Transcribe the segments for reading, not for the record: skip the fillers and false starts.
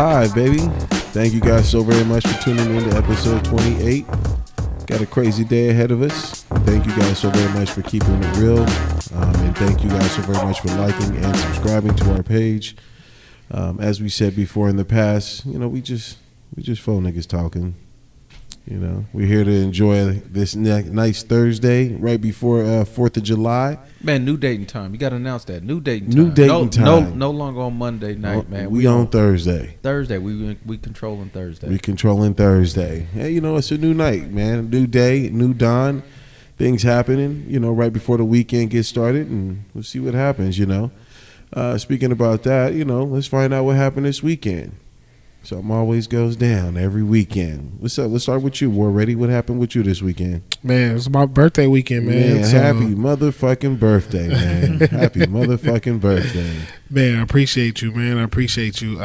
live, baby. Thank you guys so very much for tuning in to episode 28. Got a crazy day ahead of us. Thank you guys so very much for keeping it real. And thank you guys so very much for liking and subscribing to our page. As we said before in the past, you know, we just phone niggas talking. You know, we're here to enjoy this nice Thursday right before 4th of July. Man, new dating time. You got to announce that. New dating time. New dating time. No longer on Monday night, man. We on Thursday. Thursday. We controlling Thursday. We controlling Thursday. Hey, you know, it's a new night, man. New day, new dawn. Things happening, you know, right before the weekend gets started, and we'll see what happens, you know. Speaking about that, you know, let's find out what happened this weekend. Something always goes down every weekend. What's up? Let's start with you, War Ready. What happened with you this weekend? Man, it was my birthday weekend, man. Man, happy motherfucking birthday, man. Happy motherfucking birthday. Man, I appreciate you, man. I appreciate you.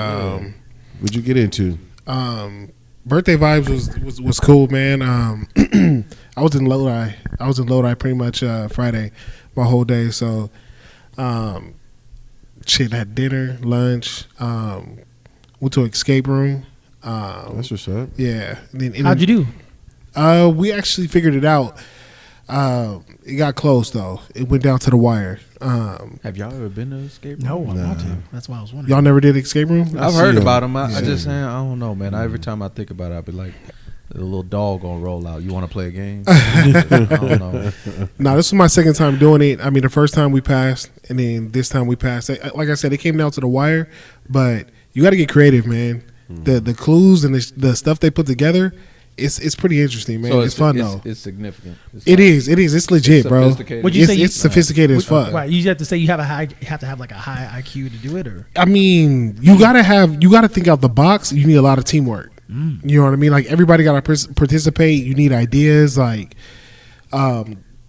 What'd you get into? Birthday vibes was cool, man. I was in Lodi pretty much Friday, my whole day. So, had dinner, lunch, went to an escape room. That's what's up. Yeah. How'd you do? We actually figured it out. It got close, though. It went down to the wire. Have y'all ever been to an escape room? No, I want to. That's why I was wondering. Y'all never did escape room? I've heard about them. I don't know, man. Every time I think about it, I'd be like, the little dog gonna roll out. You want to play a game? I don't know. No, this was my second time doing it. I mean, the first time we passed, and then this time we passed. Like I said, it came down to the wire, but you got to get creative, man. The clues and the stuff they put together, it's pretty interesting, man. So it's fun though. It's significant. It is. It's legit, bro. Would you say it's sophisticated as fuck. Right. You have to say you have to have like a high IQ to do it, or I mean, you gotta think out the box. You need a lot of teamwork. You know what I mean? Like everybody got to participate. You need ideas. Like,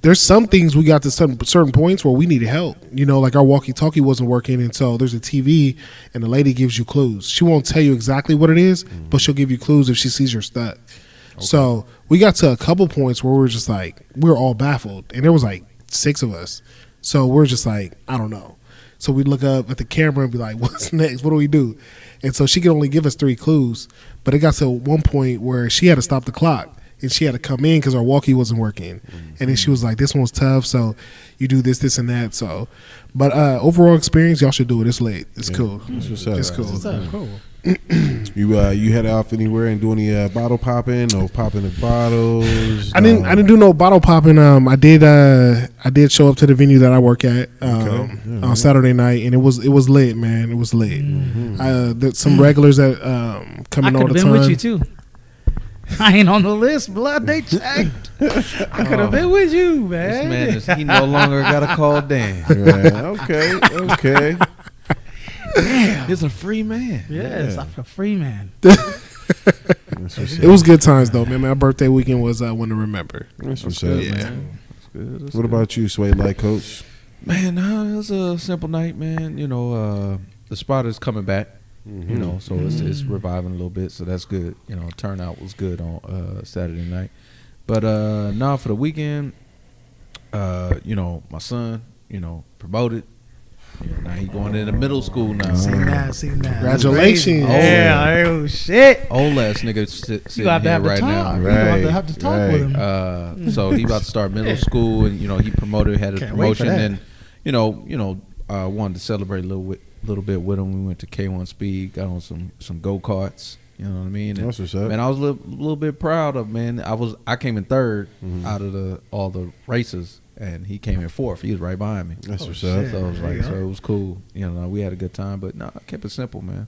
there's some things we got to certain points where we needed help. You know, like our walkie-talkie wasn't working, and so there's a TV, and the lady gives you clues. She won't tell you exactly what it is, but she'll give you clues if she sees you're stuck. Okay. So we got to a couple points where we were all baffled, and there was like 6 of us. So we're just like, I don't know. So we look up at the camera and be like, what's next? What do we do? And so she could only give us 3 clues, but it got to one point where she had to stop the clock. And she had to come in because our walkie wasn't working. And then she was like, this one's tough, so you do this, and that. So, but overall experience, y'all should do it. It's late. It's cool. That's what's up. It's cool. what's up? Cool. You head off anywhere and do any bottle popping or popping the bottles? I didn't do no bottle popping. I did show up to the venue that I work at on Saturday night, and it was lit, man. It was lit. There's some regulars that coming all the time. I could have been with you too. I ain't on the list, blood. They checked. I could have been with you, man. This man he no longer got to call Dan. Right. Okay. Damn. He's a free man. Yes, I'm a free man. It was good times though, man. My birthday weekend was one to remember. That's what's up, Yeah. man. That's what about you, Sway Light Coach? Man, it was a simple night, man. You know, the spot is coming back. You know, so it's reviving a little bit, so that's good. You know, turnout was good on Saturday night. But now for the weekend, you know, my son, you know, promoted. You know, now he's going into middle school now. Seen that. Congratulations. Yeah, oh shit. Old ass nigga sitting here right now. You have to talk with him. So he about to start middle school, and you know, he had a promotion, and you know, wanted to celebrate a little bit with him. We went to K1 Speed, got on some go-karts, you know what I mean? And, that's what's up. Man, I was a little bit proud of, man. I came in third out of all the races, and he came in fourth. He was right behind me. That's what's up. So I was like, so it was cool. You know, we had a good time, but I kept it simple, man.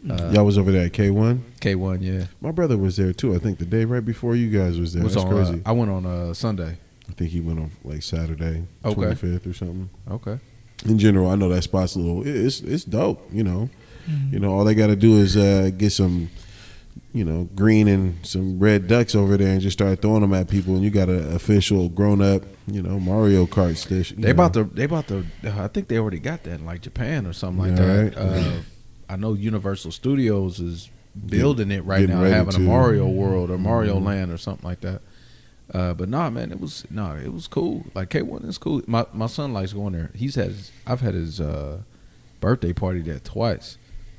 Y'all was over there at K1? K1, yeah. My brother was there too. I think the day right before you guys was there. That's crazy. I went on Sunday. I think he went on like Saturday, 25th or something. Okay. In general, I know that spot's a little. It's dope, you know. You know, all they got to do is get some, you know, green and some red ducks over there and just start throwing them at people, and you got an official grown up, you know, Mario Kart station. They about to. I think they already got that in like Japan or something like that. Right. I know Universal Studios is building it right now, having a Mario World or Mario Land or something like that. But man, it was cool. Like K1 is cool. My son likes going there. I've had his birthday party there twice.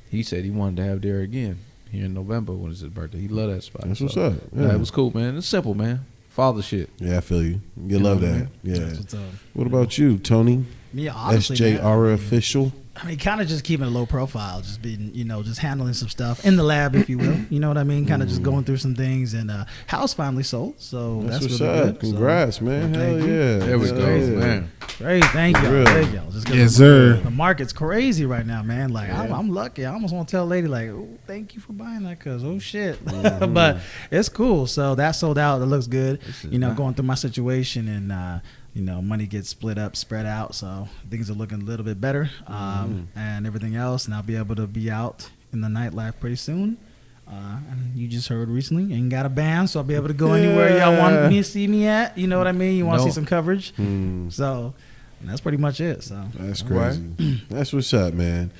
he said he wanted to have there again here in November when it's his birthday. He loved that spot. That's what's up. Yeah, it was cool, man. It's simple, man. Father shit. Yeah, I feel you. You love know what I that. mean? Yeah. That's what's up. What about you, Tony? Me, honestly, man, SJR official. I mean, kind of just keeping a low profile, just being, just handling some stuff in the lab, if you will. You know what I mean? Kind of just going through some things, and house finally sold, so that's what's really up. good. Congrats, man. Hell thank you. yeah. There we Hell go, yeah. man. Crazy, thank For y'all. real. Thank y'all. Just 'cause Yes, sir. The market's crazy right now, man. Like Yeah. I'm lucky. I almost want to tell a lady like, "Oh, thank you for buying that," cause oh shit. But it's cool. So that sold out. It looks good. Going through my situation and. Money gets split up, spread out, so things are looking a little bit better, and everything else. And I'll be able to be out in the nightlife pretty soon. And you just heard recently, ain't got a band, so I'll be able to go anywhere y'all want me to see me at. You know what I mean? You want to see some coverage, so that's pretty much it. So That's crazy. That's what's up, man.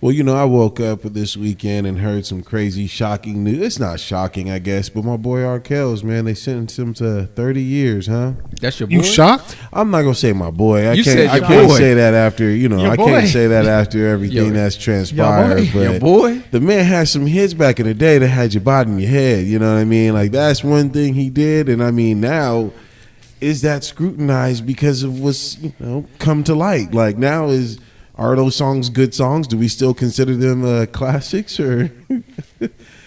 Well, I woke up this weekend and heard some crazy, shocking news. It's not shocking, I guess, but my boy R. Kells, man, they sentenced him to 30 years, huh? That's your boy? You shocked? I'm not gonna say my boy. I You can't. said I your can't boy. say that after I boy. can't say that after everything that's transpired. But Your boy? the man had some hits back in the day that had your body in your head. You know what I mean? Like that's one thing he did, and I mean now is that scrutinized because of what's come to light? Like now are those songs good songs? Do we still consider them classics or?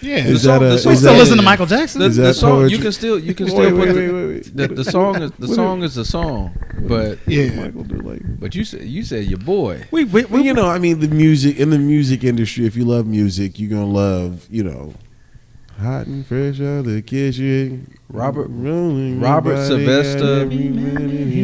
Yeah. Is song- that a? the is song- that- still listen to Michael Jackson. The, Is the that song poetry? you can still Wait, put wait. the song is the song is the song, but Yeah. Michael do like. but you said your boy. Well, I mean, the music in the music industry. If you love music, you're gonna love, hot and fresh out of the kitchen. Robert Robert Sylvester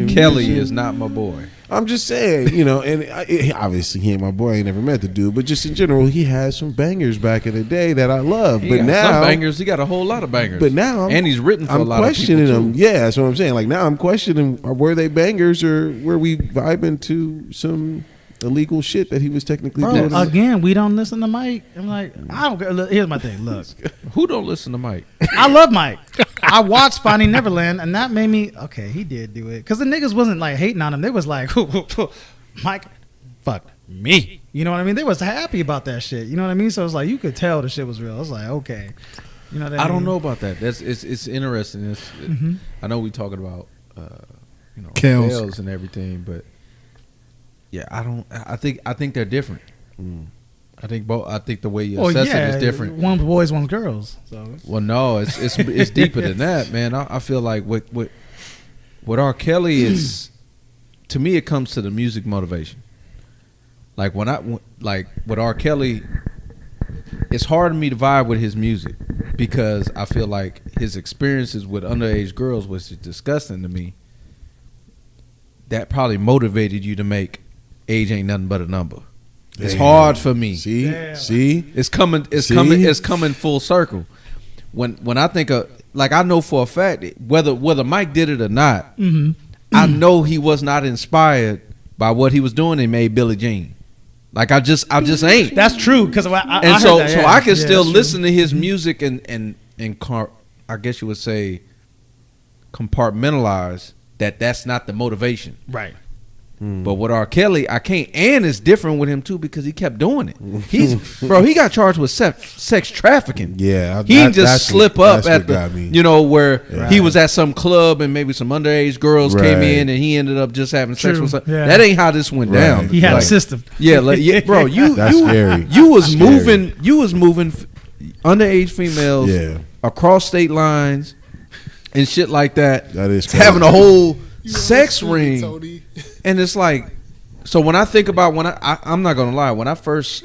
Kelly is not my boy. I'm just saying, and obviously he ain't my boy. I ain't never met the dude, but just in general, he has some bangers back in the day that I love. He But got now, some bangers. He got a whole lot of bangers. but now, and he's written for a I'm lot of questioning people them. too. Yeah, that's what I'm saying. Like now, I'm questioning: were they bangers or were we vibing to some illegal shit that he was technically Bro, doing? again, we don't listen to Mike. I'm like, I don't care. Look, here's my thing. Look, Who don't listen to Mike? I love Mike. I watched Finding Neverland, and that made me okay. He did do it because the niggas wasn't like hating on him. They was like, Mike, fuck me. You know what I mean? They was happy about that shit. You know what I mean? So it's like you could tell the shit was real. I was like, okay. You know what I mean? I don't know about that. It's interesting. I know we talking about Kells. Kells and everything, but yeah, I think they're different. I think the way you assess it is different. One's boys, one's girls. So Well, no, it's deeper than that, man. I feel like what R. Kelly is, to me, it comes to the music motivation. Like with R. Kelly, it's hard for me to vibe with his music because I feel like his experiences with underage girls, which is disgusting to me, that probably motivated you to make age ain't nothing but a number. It's hard for me. See, It's coming full circle. When I think of, like, I know for a fact whether Mike did it or not, I know he was not inspired by what he was doing and made Billie Jean. Like I just ain't. that's true because I And heard so that, so yeah. I can Yeah, still that's true. listen to his music and I guess you would say compartmentalize that's not the motivation. Right. But with R. Kelly, I can't, and it's different with him too because he kept doing it. He got charged with sex trafficking. Yeah, He didn't just slip up at got me. where he was at some club and maybe some underage girls came in and he ended up just having sex True, with some. yeah. That ain't how this went down. He had Like, a system. Yeah, bro, That's scary. you was Scary. moving underage females across state lines and shit like that. That is crazy. having a whole sex ring. And it's like, so when I think about I'm not gonna lie, when I first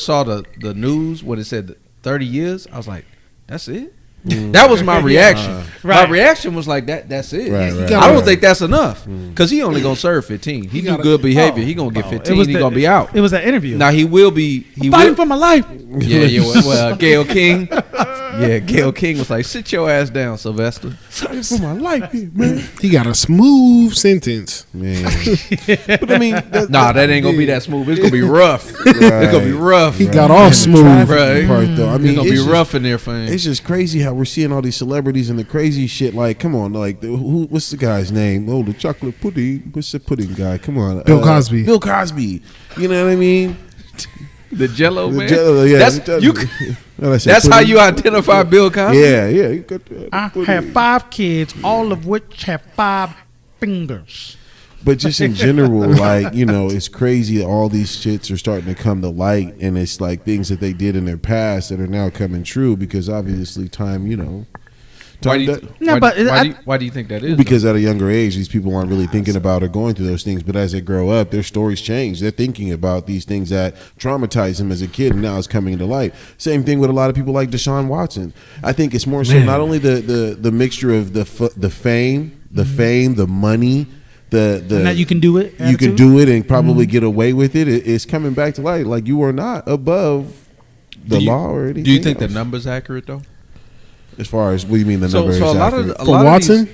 saw the news when it said 30 years, I was like, that's it. That was my reaction. My reaction was like that's it. Right, I don't think that's enough because he only gonna serve 15. He do good behavior. He gonna get 15. He gonna be out. It was that interview. Now he will be. He fighting will, for my life. yeah. Well, Gail King. Yeah, Gail King was like, sit your ass down, Sylvester. Fighting for my life here, man. He got a smooth sentence. Man. But I mean, That ain't gonna be that smooth. It's gonna be rough. It's gonna be rough. He got all smooth. Right. part though. I mean, It's gonna be just, rough in there for him. It's just crazy how we're seeing all these celebrities and the crazy shit. Like, come on, like, what's the guy's name? Oh, the chocolate pudding. What's the pudding guy? Come on, Bill Cosby. Bill Cosby. You know what I mean? The Jello man. Yeah, That's how you identify Bill Cosby. Yeah, yeah. You got I have 5 kids, all of which have 5 fingers. But just in general, like, you know, it's crazy. All these shits are starting to come to light, and it's like things that they did in their past that are now coming true because obviously time, you know. Why do you think that is? Because at a younger age, these people aren't really thinking about or going through those things. But as they grow up, their stories change. They're thinking about these things that traumatized them as a kid, and now it's coming to light. Same thing with a lot of people like Deshaun Watson. I think it's more so not only the mixture of the fame, the money. And that you can do it. You can do it and probably get away with it. It's coming back to light. Like, you are not above the law or anything. Do you think else. the number's accurate though? As far as what do you mean the number is accurate? For Watson?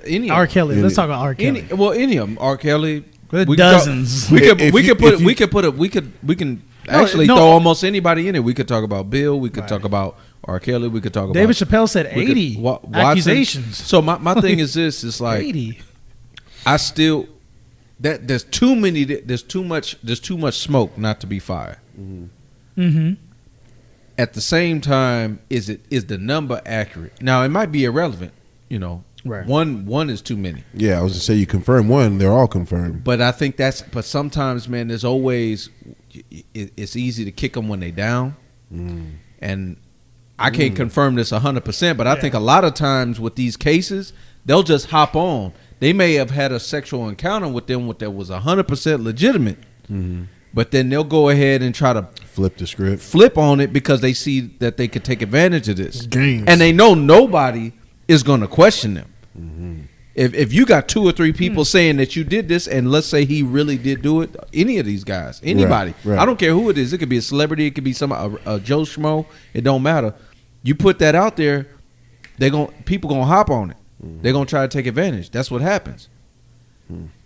Any R. Kelly. Let's talk about R. Kelly. Any of them. R. Kelly. Dozens. We can actually throw almost anybody in it. We could talk about Bill. We could talk about R. Kelly. We could talk about David Chappelle said 80 accusations. So my thing is this: it's like 80. I still that there's too many. There's too much smoke not to be fired. Mm-hmm. At the same time, is the number accurate? Now it might be irrelevant. You know, right. One is too many. Yeah, I was gonna say you confirm one, they're all confirmed. But I think but sometimes, man, there's always it's easy to kick them when they down, and I can't confirm this 100%. But I think a lot of times with these cases, they'll just hop on. They may have had a sexual encounter with them that was 100% legitimate, but then they'll go ahead and try to flip the script, flip on it because they see that they could take advantage of this, games, and they know nobody is going to question them. If you got 2 or 3 people saying that you did this, and let's say he really did do it, any of these guys, anybody, right. I don't care who it is. It could be a celebrity, it could be a Joe Schmo. It don't matter. You put that out there, people gonna hop on it. They're gonna try to take advantage. That's what happens.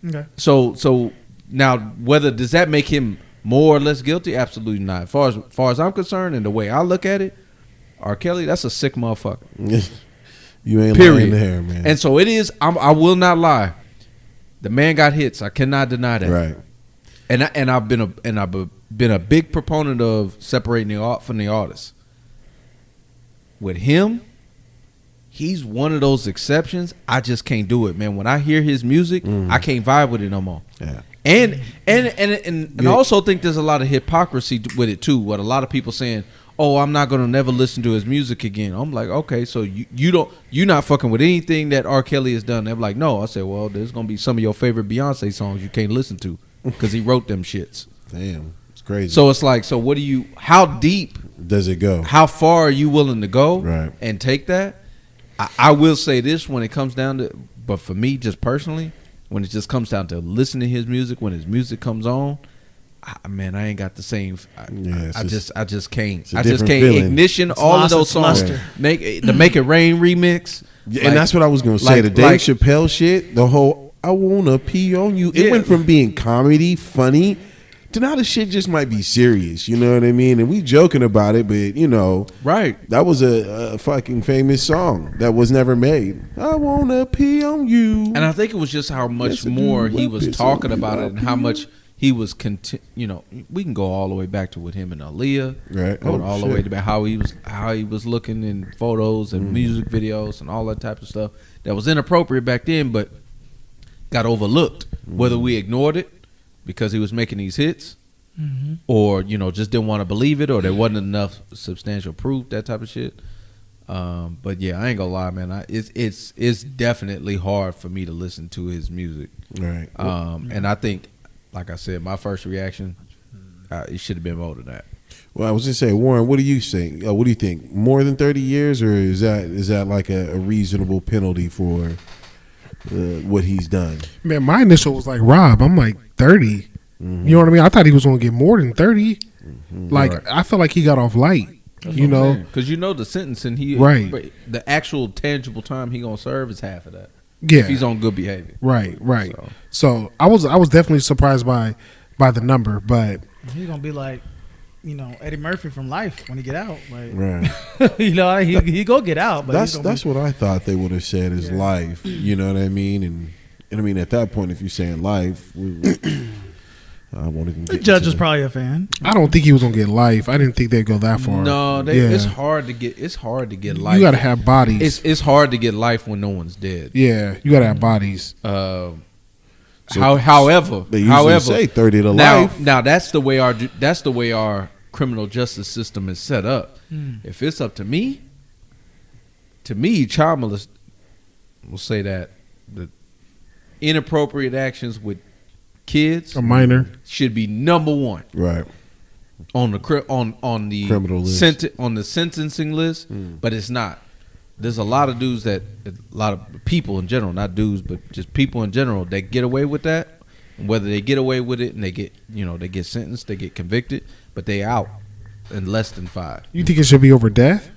Okay. So now, does that make him more or less guilty? Absolutely not. As far as I'm concerned, and the way I look at it, R. Kelly, that's a sick motherfucker. You ain't Period. lying there, man. And so it is. I will not lie. The man got hits. I cannot deny that. Right. And I've been a big proponent of separating the art from the artist. With him, he's one of those exceptions. I just can't do it, man. When I hear his music, I can't vibe with it no more. Yeah. And I also think there's a lot of hypocrisy with it too. What a lot of people saying, "Oh, I'm not gonna never listen to his music again." I'm like, okay, so you're not fucking with anything that R. Kelly has done. They're like, no. I said, well, there's gonna be some of your favorite Beyonce songs you can't listen to because he wrote them shits. Damn, it's crazy. So it's like, so what do you? How deep does it go? How far are you willing to go? Right. And take that? I will say this when it comes down to, but for me, just personally, when it just comes down to listening to his music, when his music comes on, I ain't got the same. I just can't. I just can't. Feeling. Ignition, all of those songs. Luster. Make It Rain remix. Yeah, and that's what I was gonna say. The Dave Chappelle shit, the whole "I wanna pee on you." It went from being comedy, funny, to now the shit just might be serious. You know what I mean? And we joking about it, but you know, right? That was a fucking famous song that was never made. I wanna pee on you. And I think it was just how much more he was talking about it, and how much he was we can go all the way back to with him and Aaliyah, right? All the way to how he was looking in photos and music videos and all that type of stuff that was inappropriate back then, but got overlooked. Whether we ignored it because he was making these hits, or just didn't want to believe it, or there wasn't enough substantial proof, that type of shit. But yeah, I ain't gonna lie, man. It's definitely hard for me to listen to his music, right? And I think, like I said, my first reaction, it should have been more than that. Well, I was just saying, Warren, what do you think? What do you think? More than 30 years, or is that like a reasonable penalty for what he's done? Man, my initial was like Rob. I'm like 30. You know what I mean? I thought he was going to get more than 30. Like, right. I felt like he got off light. That's because the sentence, and the actual tangible time he gonna serve is half of that. Yeah, if he's on good behavior. Right. So I was definitely surprised by the number, but he's gonna be like, Eddie Murphy from Life when he get out. Like, right. he go get out. But that's what I thought they would have said is Life. You know what I mean? And I mean, at that point, if you're saying Life, I won't even. The get judge into is that. probably a fan. I don't think he was gonna get life. I didn't think they'd go that far. No, it's hard to get. It's hard to get life. You gotta have bodies. It's hard to get life when no one's dead. Yeah, you gotta have bodies. However, They usually say 30 to life. Now that's the way our criminal justice system is set up. If it's up to me, child molest, we'll say that the inappropriate actions with kids, A minor. should be number one Right. on the Criminal list. on the sentencing list, but it's not. There's a lot of dudes a lot of people in general, not dudes, but just people in general that get away with that. And whether they get away with it and they get sentenced, they get convicted, but they out in less than 5. You think it should be over death?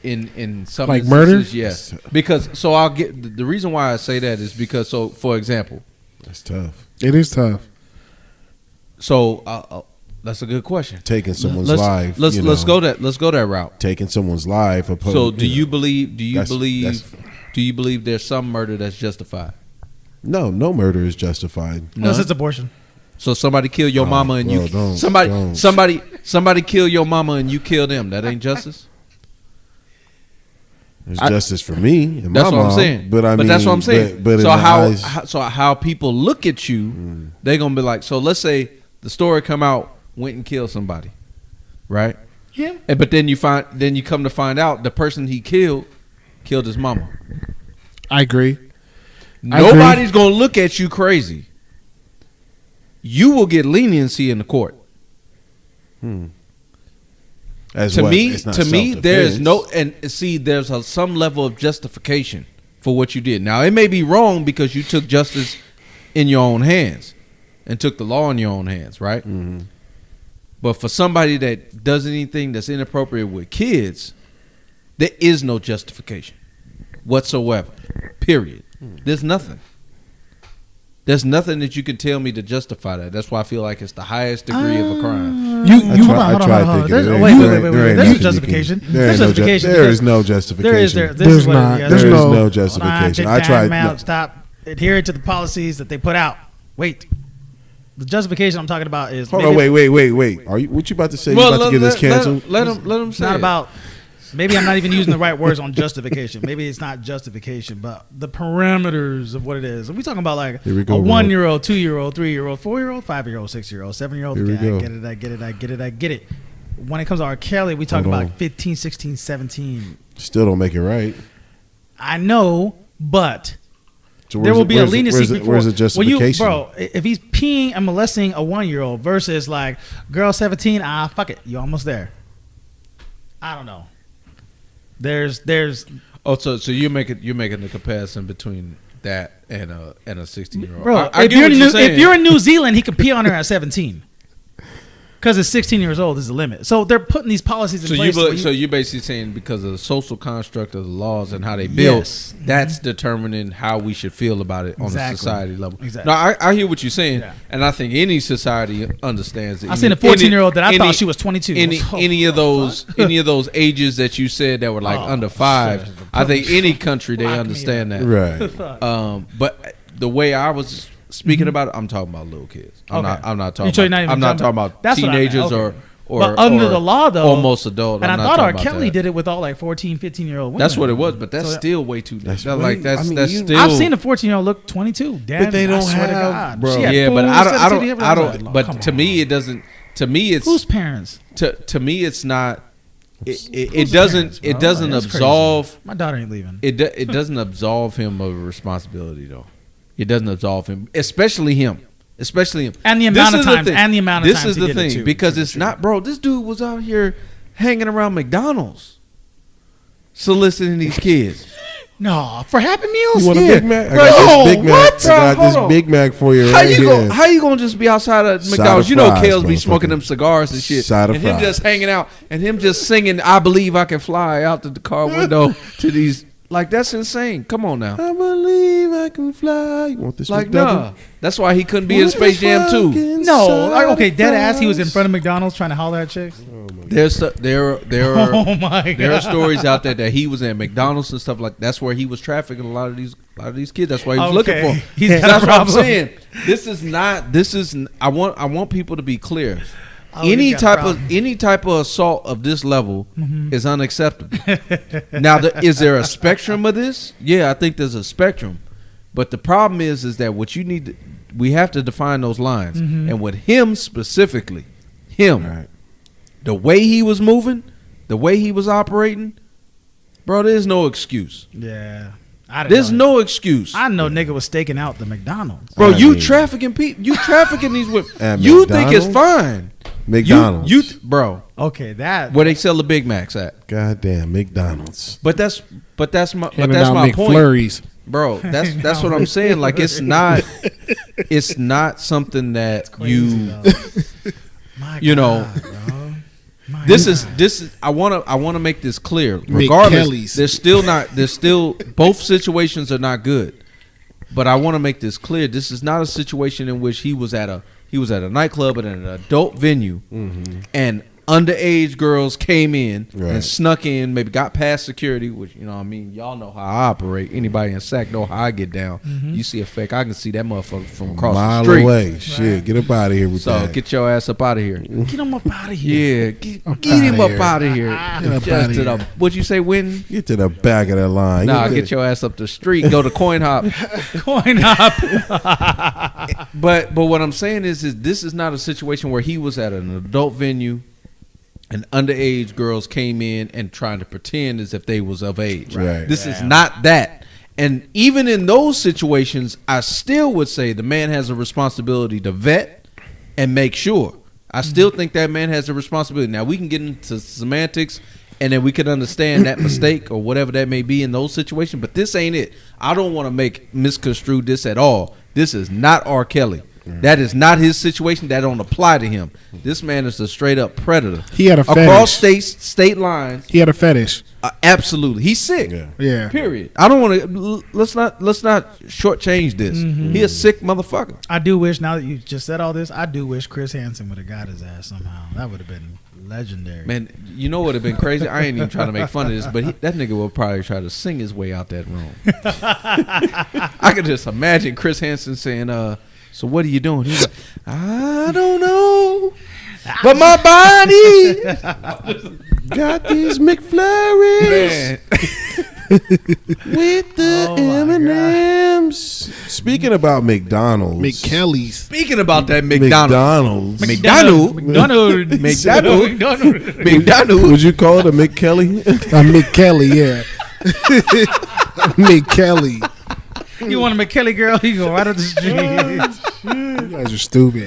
In some Like instances, murder? yes. Because I'll get the reason why I say that is because for example, That's tough. It is tough. that's a good question. Taking someone's let's, life. Let's you let's know, go that route. Taking someone's life. So do you believe that's- do you believe there's some murder that's justified? No murder is justified. Unless it's abortion. So somebody kill your mama and bro, you don't. somebody kill your mama and you kill them. That ain't justice. There's justice for me and my That's what mom. I'm saying. But I mean, that's what I'm saying. But so in the eyes, how people look at you, they're gonna be like. So let's say the story come out, went and killed somebody, right? Yeah. But then you come to find out the person he killed his mama. I agree. Nobody's gonna look at you crazy. You will get leniency in the court. as To what? me, It's not there is self-defense. no there's some level of justification for what you did. Now it may be wrong because you took justice in your own hands and took the law in your own hands, right? Mm-hmm. But for somebody that does anything that's inappropriate with kids, there is no justification whatsoever. Period. There's nothing. There's nothing that you can tell me to justify that. That's why I feel like it's the highest degree of a crime. You Hold on. Wait. There's a justification. There's justification. There is no justification. There's not. There is no- no justification. I tried. No. Stop adhering to the policies that they put out. Wait. The justification I'm talking about is Hold on. Wait. Are you? What you about to say? You about to get this canceled? Let him It's say not it. about. Maybe I'm not even using the right words on justification. Maybe it's not justification, but the parameters of what it is. Are we talking about like Here we a go, 1-year-old, 2-year-old, 3-year-old, 4-year-old, 5-year-old, 6-year-old, 7-year-old? Here we go. I get it. When it comes to R. Kelly, we talk Hold about on. 15, 16, 17. Still don't make it right. I know, but So there where's will it- be a where's it- leniency where's it- before. Where's the justification? Bro, if he's peeing and molesting a 1-year-old versus like girl 17, fuck it, you're almost there. I don't know. There's so you're making the comparison between that and a 16-year-old. bro. I If get what you're if saying. you're in New Zealand, he could pee on her at 17 because it's 16 years old is the limit. So they're putting these policies in place. So you're basically saying because of the social construct of the laws and how they built, Yes. that's determining how we should feel about it on Exactly. a society level. Exactly. No, I hear what you're saying, Yeah. and I think any society understands it. I seen a 14-year-old that I thought she was 22. Any of those ages that you said that were like under 5, shit. I think any country they Fuck me understand that. Right. But the way I was speaking about it, I'm talking about little kids. I'm Okay. not You're talking. not even I'm not talking about That's what I meant. teenagers Okay. or But under the law, though, almost adult. and I'm I not thought R. talking about Kelly that. did it with all like 14, 15-year-old women. That's what it was, but that's So- still way too. That's That's way- like that's I mean, that's you- still. I've seen a 14-year-old look 22. Damn, But they don't I swear to have- God. bro. She had Yeah, but full I sensitivity, don't. everything. But Come to on. me, it doesn't. To me, it's Whose parents? to me, it's not. Whose It doesn't. parents, bro? It doesn't That's crazy. absolve. My daughter ain't leaving. It doesn't absolve him of a responsibility, though. It doesn't absolve him, especially him. And the amount of times. And the amount of This times is he the did it, thing too. because it's not, bro. This dude was out here hanging around McDonald's, soliciting these kids. No, for Happy Meals. You want a Yeah. Big Mac? I Bro, got this Big Mac. what? I got Bro, this hold on. Big Mac for you How right you here. gonna just be outside of Side McDonald's? of You know fries, Kale's be smoking motherfucker. them cigars and shit, Side of and him fries. just hanging out, and him just singing "I Believe I Can Fly" out the car window to these. Like that's insane. Come on now. I believe I can fly. You want this Like McDouble? nah. That's why he couldn't be in Space Jam 2. No, like, okay, dead ass. He was in front of McDonald's trying to holler at chicks. Oh my Oh my God. there are stories out there that he was at McDonald's and stuff like. That's where he was trafficking a lot of these kids. That's why he was looking for. He's got That's a what I'm problem. saying. This is. I want people to be clear. Oh, he's got a problem. Any type of assault of this level is unacceptable. Now, is there a spectrum of this? Yeah, I think there's a spectrum. But the problem is that what you need, we have to define those lines. And with him specifically, Right. the way he was moving, the way he was operating, bro, there's no excuse. Yeah. I didn't There's know no excuse. I know nigga was staking out the McDonald's. Bro, I you mean- trafficking people. You trafficking these women. At You think it's McDonald's? fine. McDonald's. Bro, Okay, that. where they sell the Big Macs at. Goddamn McDonald's. But that's my Handing out point. McFlurries. Bro, that's what I'm saying. Like it's not something that Crazy, though. My you know, God, bro. My this God. is I want to make this clear. Regardless, McKelly's. there's still both situations are not good. But I want to make this clear. This is not a situation in which he was at a nightclub at an adult venue and underage girls came in Right. and snuck in, maybe got past security, which, you know what I mean, y'all know how I operate. Anybody in SAC know how I get down. You see a fake, I can see that motherfucker from across Mile the street. away. Shit, get up out of here with So that. get your ass up out of here. Get him up out of here. Yeah, get him up out of here. Get up Just outta to here. the, what'd you say, Win? Get to the back of that line. Nah, get your ass up the street. Go to Coin Hop. Coin up. But what I'm saying is this is not a situation where he was at an adult venue and underage girls came in and trying to pretend as if they was of age. Right. This is not that. And even in those situations, I still would say the man has a responsibility to vet and make sure. I still think that man has a responsibility. Now, we can get into semantics and then we can understand that mistake or whatever that may be in those situations, but this ain't it. I don't want to misconstrue this at all. This is not R. Kelly. That is not his situation. That don't apply to him. This man is a straight up predator. He had a across fetish. state lines. He had a fetish. Absolutely, he's sick. Yeah. Yeah. Period. I don't want to. Let's not shortchange this. He a sick motherfucker. I do wish, now that you just said all this, I do wish Chris Hansen would have got his ass somehow. That would have been legendary. Man, you know what would have been crazy? I ain't even trying to make fun of this, but that nigga will probably try to sing his way out that room. I could just imagine Chris Hansen saying, so what are you doing? He's like, I don't know. But my body Got these McFlurries man. with the Oh my M&Ms. Speaking about McDonald's. McKelly's. Speaking about that McDonald's. McDonald's. McDonald's. Would you call it a McKelly? McKelly, yeah. McKelly. You want a McKelly girl? You go right up the street. You guys are stupid.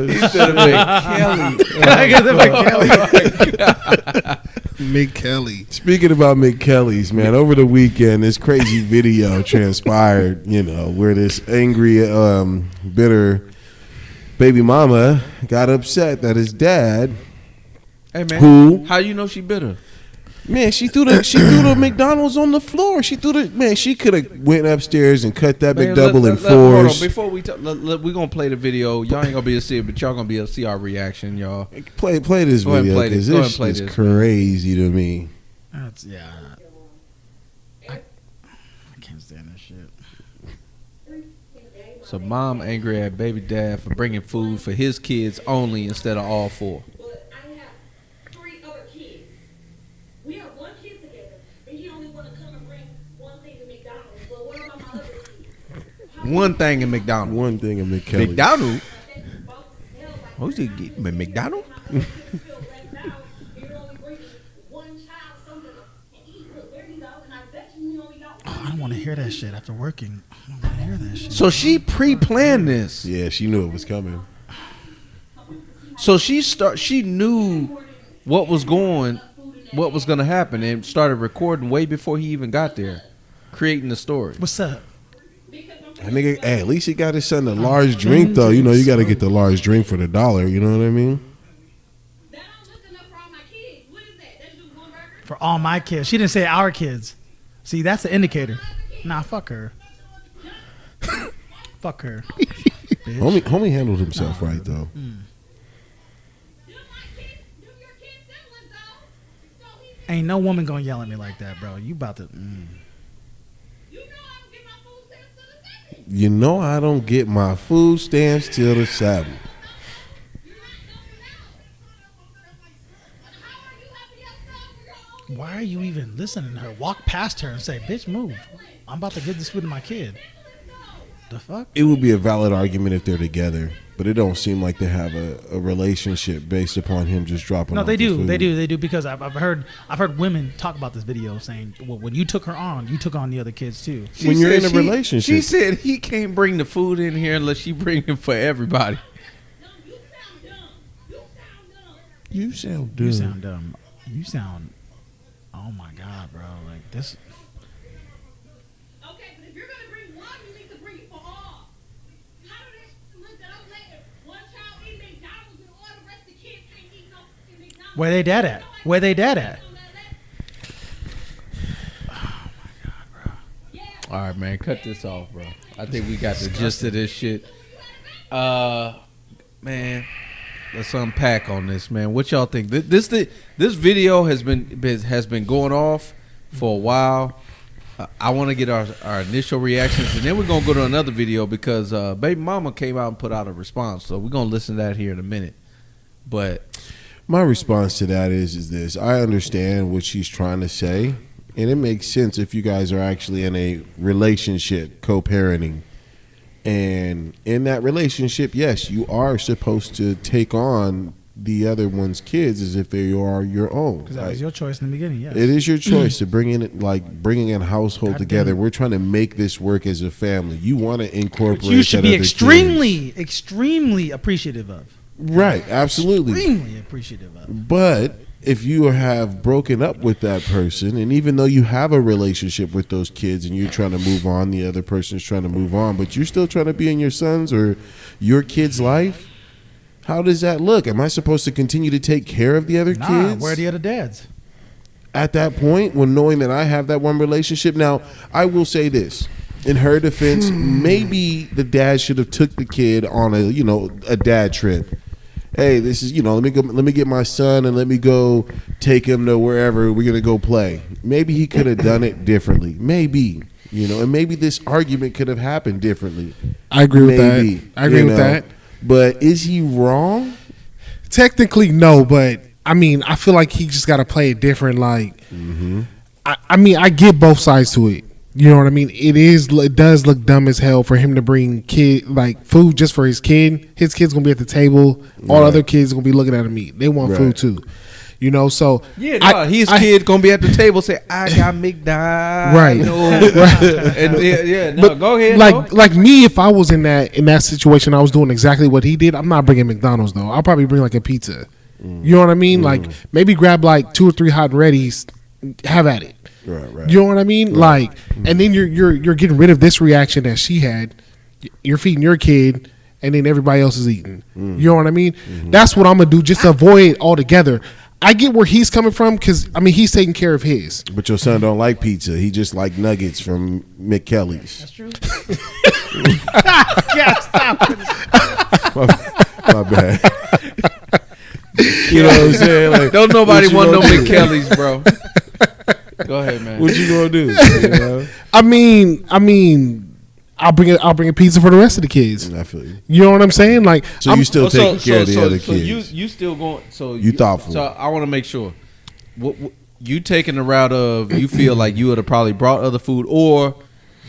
He said McKelly. I get the McKelly. McKelly. Speaking about McKelly's, man, over the weekend, this crazy video transpired, where this angry, bitter baby mama got upset that his dad, Hey man, who, how you know she bitter? man, she threw the McDonald's on the floor. She could have went upstairs and cut that Man, McDouble in hold on. fours. Before we talk, we're gonna play the video. Y'all ain't gonna be able to see it, but y'all gonna be able to see our reaction, y'all. Play this Go ahead and video play because this. Go ahead this and play is this, crazy to me. That's, yeah. I can't stand this shit. So mom angry at baby dad for bringing food for his kids only instead of all four. But I have 3 other kids. We have 1 kid together, and he only want to come and bring one thing to McDonald's. But what about my other kids? One thing in McDonald's. One thing in McKelly. McDonald's? Who's he getting? McDonald's? Oh, I don't want to hear that shit after working. I don't want to hear that shit. So she pre-planned this. Yeah, she knew it was coming. So she knew what was going to happen and started recording way before he even got there, creating the story. What's up? That nigga, hey, at least he got his son a large drink though. You got to get the large drink for the $1. You know what I mean? For all my kids. She didn't say our kids. See, that's the indicator. Nah, fuck her. Fuck her. Homie handled himself right though. Ain't no woman gonna yell at me like that, bro. You about to. You know I don't get my food stamps till the 7th. You know I don't get my food stamps till the 7th. Why are you even listening to her? Walk past her and say, "Bitch, move! I'm about to give this food to my kid." The fuck? It would be a valid argument if they're together, but it don't seem like they have a relationship based upon him just dropping. No, off they the do. food. They do because I've heard women talk about this video saying, well, when you took her on, you took on the other kids too. When you're in a She relationship, said he can't bring the food in here unless she bring it for everybody. No, you sound dumb. you sound dumb. You sound dumb. You sound. Oh my god, bro! Like this. Okay, but if you're gonna bring one, you need to bring it for all. How do they look that I'm letting one child eat McDonald's and all the rest of the kids can't eat no fucking McDonald's? Where they dead at? Where they dead at? All right, man, cut this off, bro. I think we got the gist of this shit. Man, let's unpack on this, man. What y'all think? This video has been going off for a while. I want to get our initial reactions, and then we're gonna go to another video because Baby Mama came out and put out a response. So we're gonna listen to that here in a minute. But My response to that is this: I understand what she's trying to say, and it makes sense if you guys are actually in a relationship, co-parenting. And in that relationship, yes, you are supposed to take on the other one's kids as if they are your own. Because that was your choice in the beginning. Yes. It is your choice to bringing a household God together. damn it. We're trying to make this work as a family. You want to incorporate. Which you should that be other extremely appreciative of. kids. Right, absolutely. Extremely appreciative of. But if you have broken up with that person, and even though you have a relationship with those kids and you're trying to move on, the other person's trying to move on, but you're still trying to be in your son's or your kid's life, how does that look? Am I supposed to continue to take care of the other kids? Where are the other dads? At that point, when knowing that I have that one relationship, now I will say this. In her defense, maybe the dad should have took the kid on a dad trip. Hey, this is let me get my son and let me go take him to wherever we're gonna go play. Maybe he could have done it differently. Maybe and maybe this argument could have happened differently. I agree with Maybe, that. I agree with that. But is he wrong? Technically, no, but I mean, I feel like he just got to play it different. Like, I mean, I get both sides to it. You know what I mean? It does look dumb as hell for him to bring food just for his kid. His kid's gonna be at the table. All other kids gonna be looking at him eat. They want food too. So his kid gonna be at the table say, "I got McDonald's." Right. And, go ahead. Like me, if I was in that situation, I was doing exactly what he did. I'm not bringing McDonald's though. I'll probably bring like a pizza. You know what I mean? Like maybe grab like 2 or 3 hot and readies. Have at it. Right. You know what I mean? Right. Like, and then you're getting rid of this reaction that she had. You're feeding your kid, and then everybody else is eating. You know what I mean? That's what I'm gonna do, just to avoid it altogether. I get where he's coming from because I mean he's taking care of his. But your son don't like pizza. He just like nuggets from McKelly's. That's true. My bad. You know what I'm saying? Like, don't nobody what you want no gonna do? McKelly's, bro. Go ahead, man. What you gonna do? You know? I mean, I'll bring a pizza for the rest of the kids. I feel you. You know what I'm saying? Like, So you still taking care of the other so kids? you still going? So You thoughtful. So I want to make sure. What you taking the route of? You feel like you would have probably brought other food, or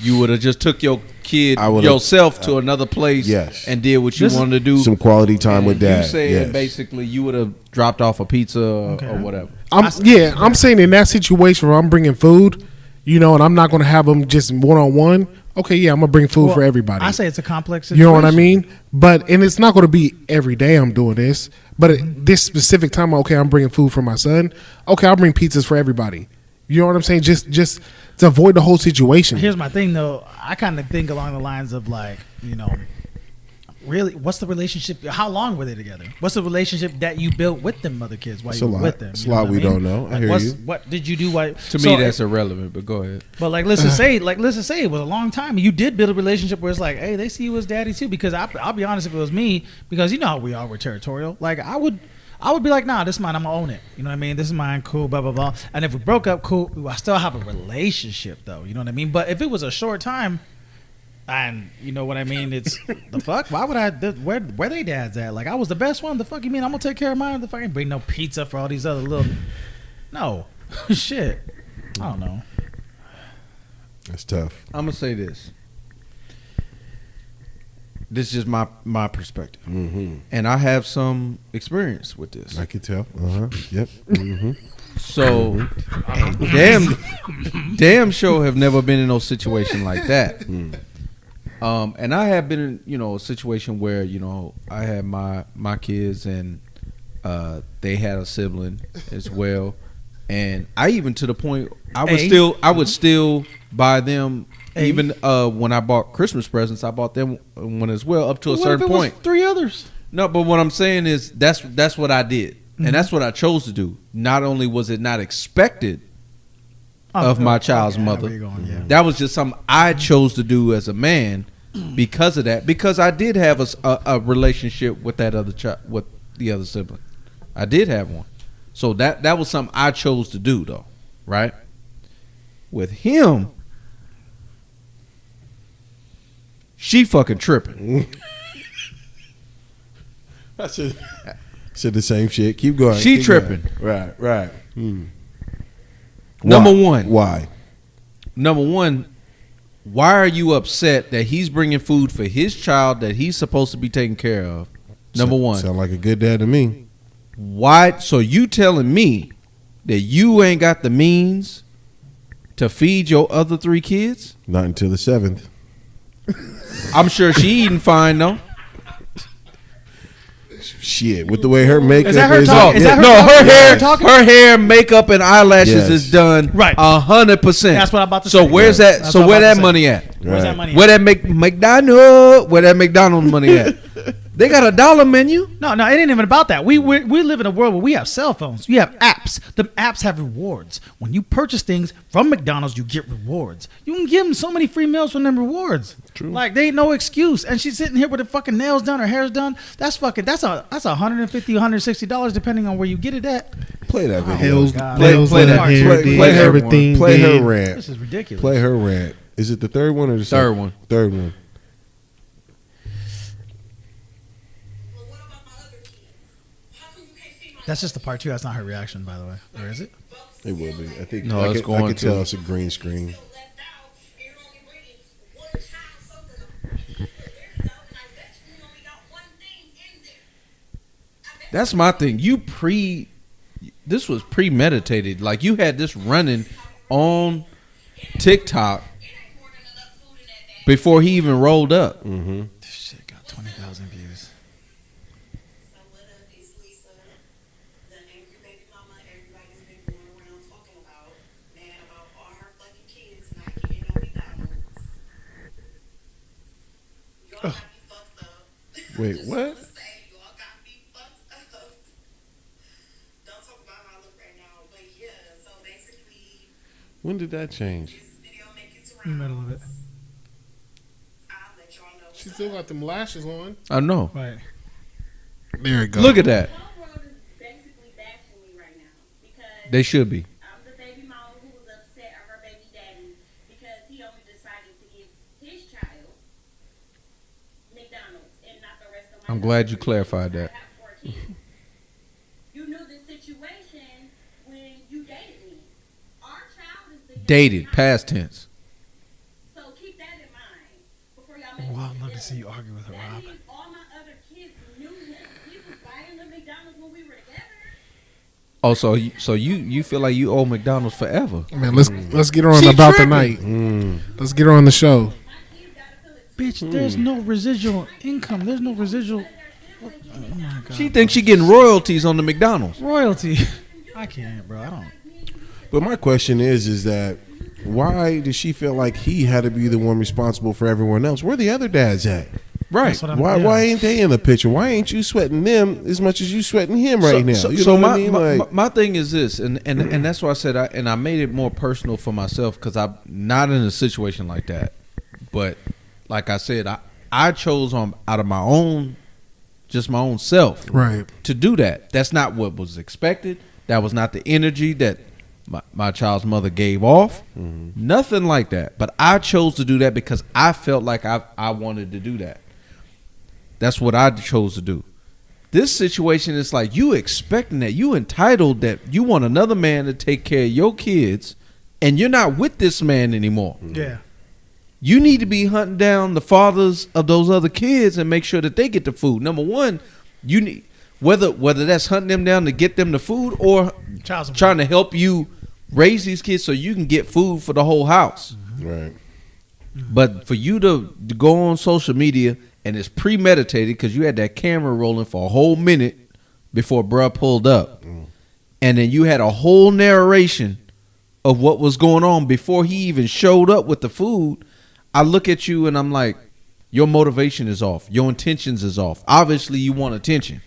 you would have just took your kid yourself to another place, yes, and did what you wanted to do. Some quality time with dad. You saying yes. basically you would have dropped off a pizza or whatever. I'm saying in that situation where I'm bringing food, and I'm not going to have them just one-on-one. Okay, yeah, I'm going to bring food for everybody. I say it's a complex situation. You know what I mean? And it's not going to be every day I'm doing this. But at this specific time, okay, I'm bringing food for my son. Okay, I'll bring pizzas for everybody. You know what I'm saying? Just to avoid the whole situation. Here's my thing, though. I kind of think along the lines of really, what's the relationship? How long were they together? What's the relationship that you built with them other kids while you were with them? It's a lot we don't know. I hear you. What did you do? To me, that's irrelevant. But go ahead. But let's just say it was a long time. You did build a relationship where it's like, hey, they see you as daddy too. Because I'll be honest, if it was me, because you know how we are, we're territorial. Like I would I would be like, nah, this is mine. I'm gonna own it. You know what I mean? This is mine. Cool. Blah blah blah. And if we broke up, cool. I still have a relationship though. You know what I mean? But if it was a short time, and you know what I mean, it's the fuck. Why would I? Where they dads at? Like I was the best one. The fuck you mean? I'm gonna take care of mine. The fucking bring no pizza for all these other little. No, shit. I don't know. That's tough. I'm gonna say this. This is just my perspective, and I have some experience with this. I can tell. Yep. So, damn sure have never been in no situation like that. And I have been in, a situation where, I had my kids and they had a sibling as well. And I even to the point I would still buy them even when I bought Christmas presents, I bought them one as well up to a certain point. 3 others. No, but what I'm saying is that's what I did. And that's what I chose to do. Not only was it not expected of my child's mother, that was just something I chose to do as a man because of that. Because I did have a relationship with that other child, with the other sibling. I did have one. So that was something I chose to do, though, right? With him, she fucking tripping. I said the same shit. Keep going. She tripping. Going. Right. Number one. Why? Number one, why are you upset that he's bringing food for his child that he's supposed to be taking care of? Number one. Sound like a good dad to me. Why? So you telling me that you ain't got the means to feed your other 3 kids? Not until the 7th. I'm sure she eating fine though. Shit, with the way her makeup Is that her is talk? up. Is that her No, talking? her hair, makeup, and eyelashes Yes. is done Right. 100%. That's what I'm about to So say. where's Yeah. that? That's So what where I'm that about to money at? Where's that money? Where that McDonald's? Where that McDonald's money at? They got a dollar menu. No, it ain't even about that. We live in a world where we have cell phones. You have apps. The apps have rewards. When you purchase things from McDonald's, you get rewards. You can give them so many free meals from them rewards. True. Like they ain't no excuse. And she's sitting here with her fucking nails done, her hair's done. That's $150, $160 depending on where you get it at. Play that video. Hills, God. play that. that. Everything. Play her did. rant. This is ridiculous. Play her rant. Is it the third one or the Third second? one. Third one. Well, what about my other kids? How come you can't see my That's just the part 2. That's not her reaction, by the way. Or is it? It will be. I think. No, I it's can, going I can to. tell it's a green screen. left out and you're only bringing one child something? There you go. And I bet you only got one thing in there. I bet That's my thing. This was premeditated. Like you had this running on TikTok it ain't more than enough food in that bag. before he even rolled up. Mm-hmm. This shit got 20,000 views. So what up is Lisa, the angry baby mama everybody's been going around talking about, mad about all her fucking kids not getting no McDonald's. Y'all got me fucked up. Wait, Just what? wanna say, y'all got me fucked up. Don't talk about how I look right now, but yeah, so basically When did that change? this video make it In the around. middle of it. I'll let y'all know. She still got them lashes on. I know. Right. There you go. Look at that. Whole world is basically bashing me right now because They should be. I'm the baby mama who was upset at her baby daddy because he only decided to give his child McDonald's and not the rest of my I'm glad you children. clarified that. I have 4 kids. You knew the situation when you dated me. Our child is the Dated, youngest past child. tense. So keep that in mind before y'all make Wow, I'd this love to decision. see you argue with her, That Rob. means all my other kids knew him. He was buying the McDonald's when we were together. Oh, so you feel like you owe McDonald's forever? Man, let's get her on She about the tripping. night. Let's get her on the show. My kids gotta feel it. Bitch, there's no residual income. There's no residual. Oh my God. She thinks she getting royalties on the McDonald's. Royalty. I can't, bro. I don't. But my question is that why does she feel like he had to be the one responsible for everyone else? Where the other dads at? Right. That's what I'm- Why yeah. why ain't they in the picture? Why ain't you sweating them as much as you sweating him right now? You know what my, I mean? my, Like, my thing is this, and that's why I said I made it more personal for myself because I'm not in a situation like that. But like I said, I chose out of my own just my own self, Right. to do that. That's not what was expected. That was not the energy that my child's mother gave off. Nothing like that. But I chose to do that because I felt like I wanted to do that. That's what I chose to do. This situation is like you expecting that. You entitled that you want another man to take care of your kids, and you're not with this man anymore. Yeah. You need to be hunting down the fathers of those other kids and make sure that they get the food. Number one, you need whether that's hunting them down to get them the food or Child support. trying to help you raise these kids so you can get food for the whole house. Right. But for you to go on social media and it's premeditated because you had that camera rolling for a whole minute before bruh pulled up, and then you had a whole narration of what was going on before he even showed up with the food. I look at you and I'm like, your motivation is off. Your intentions is off. Obviously, you want attention.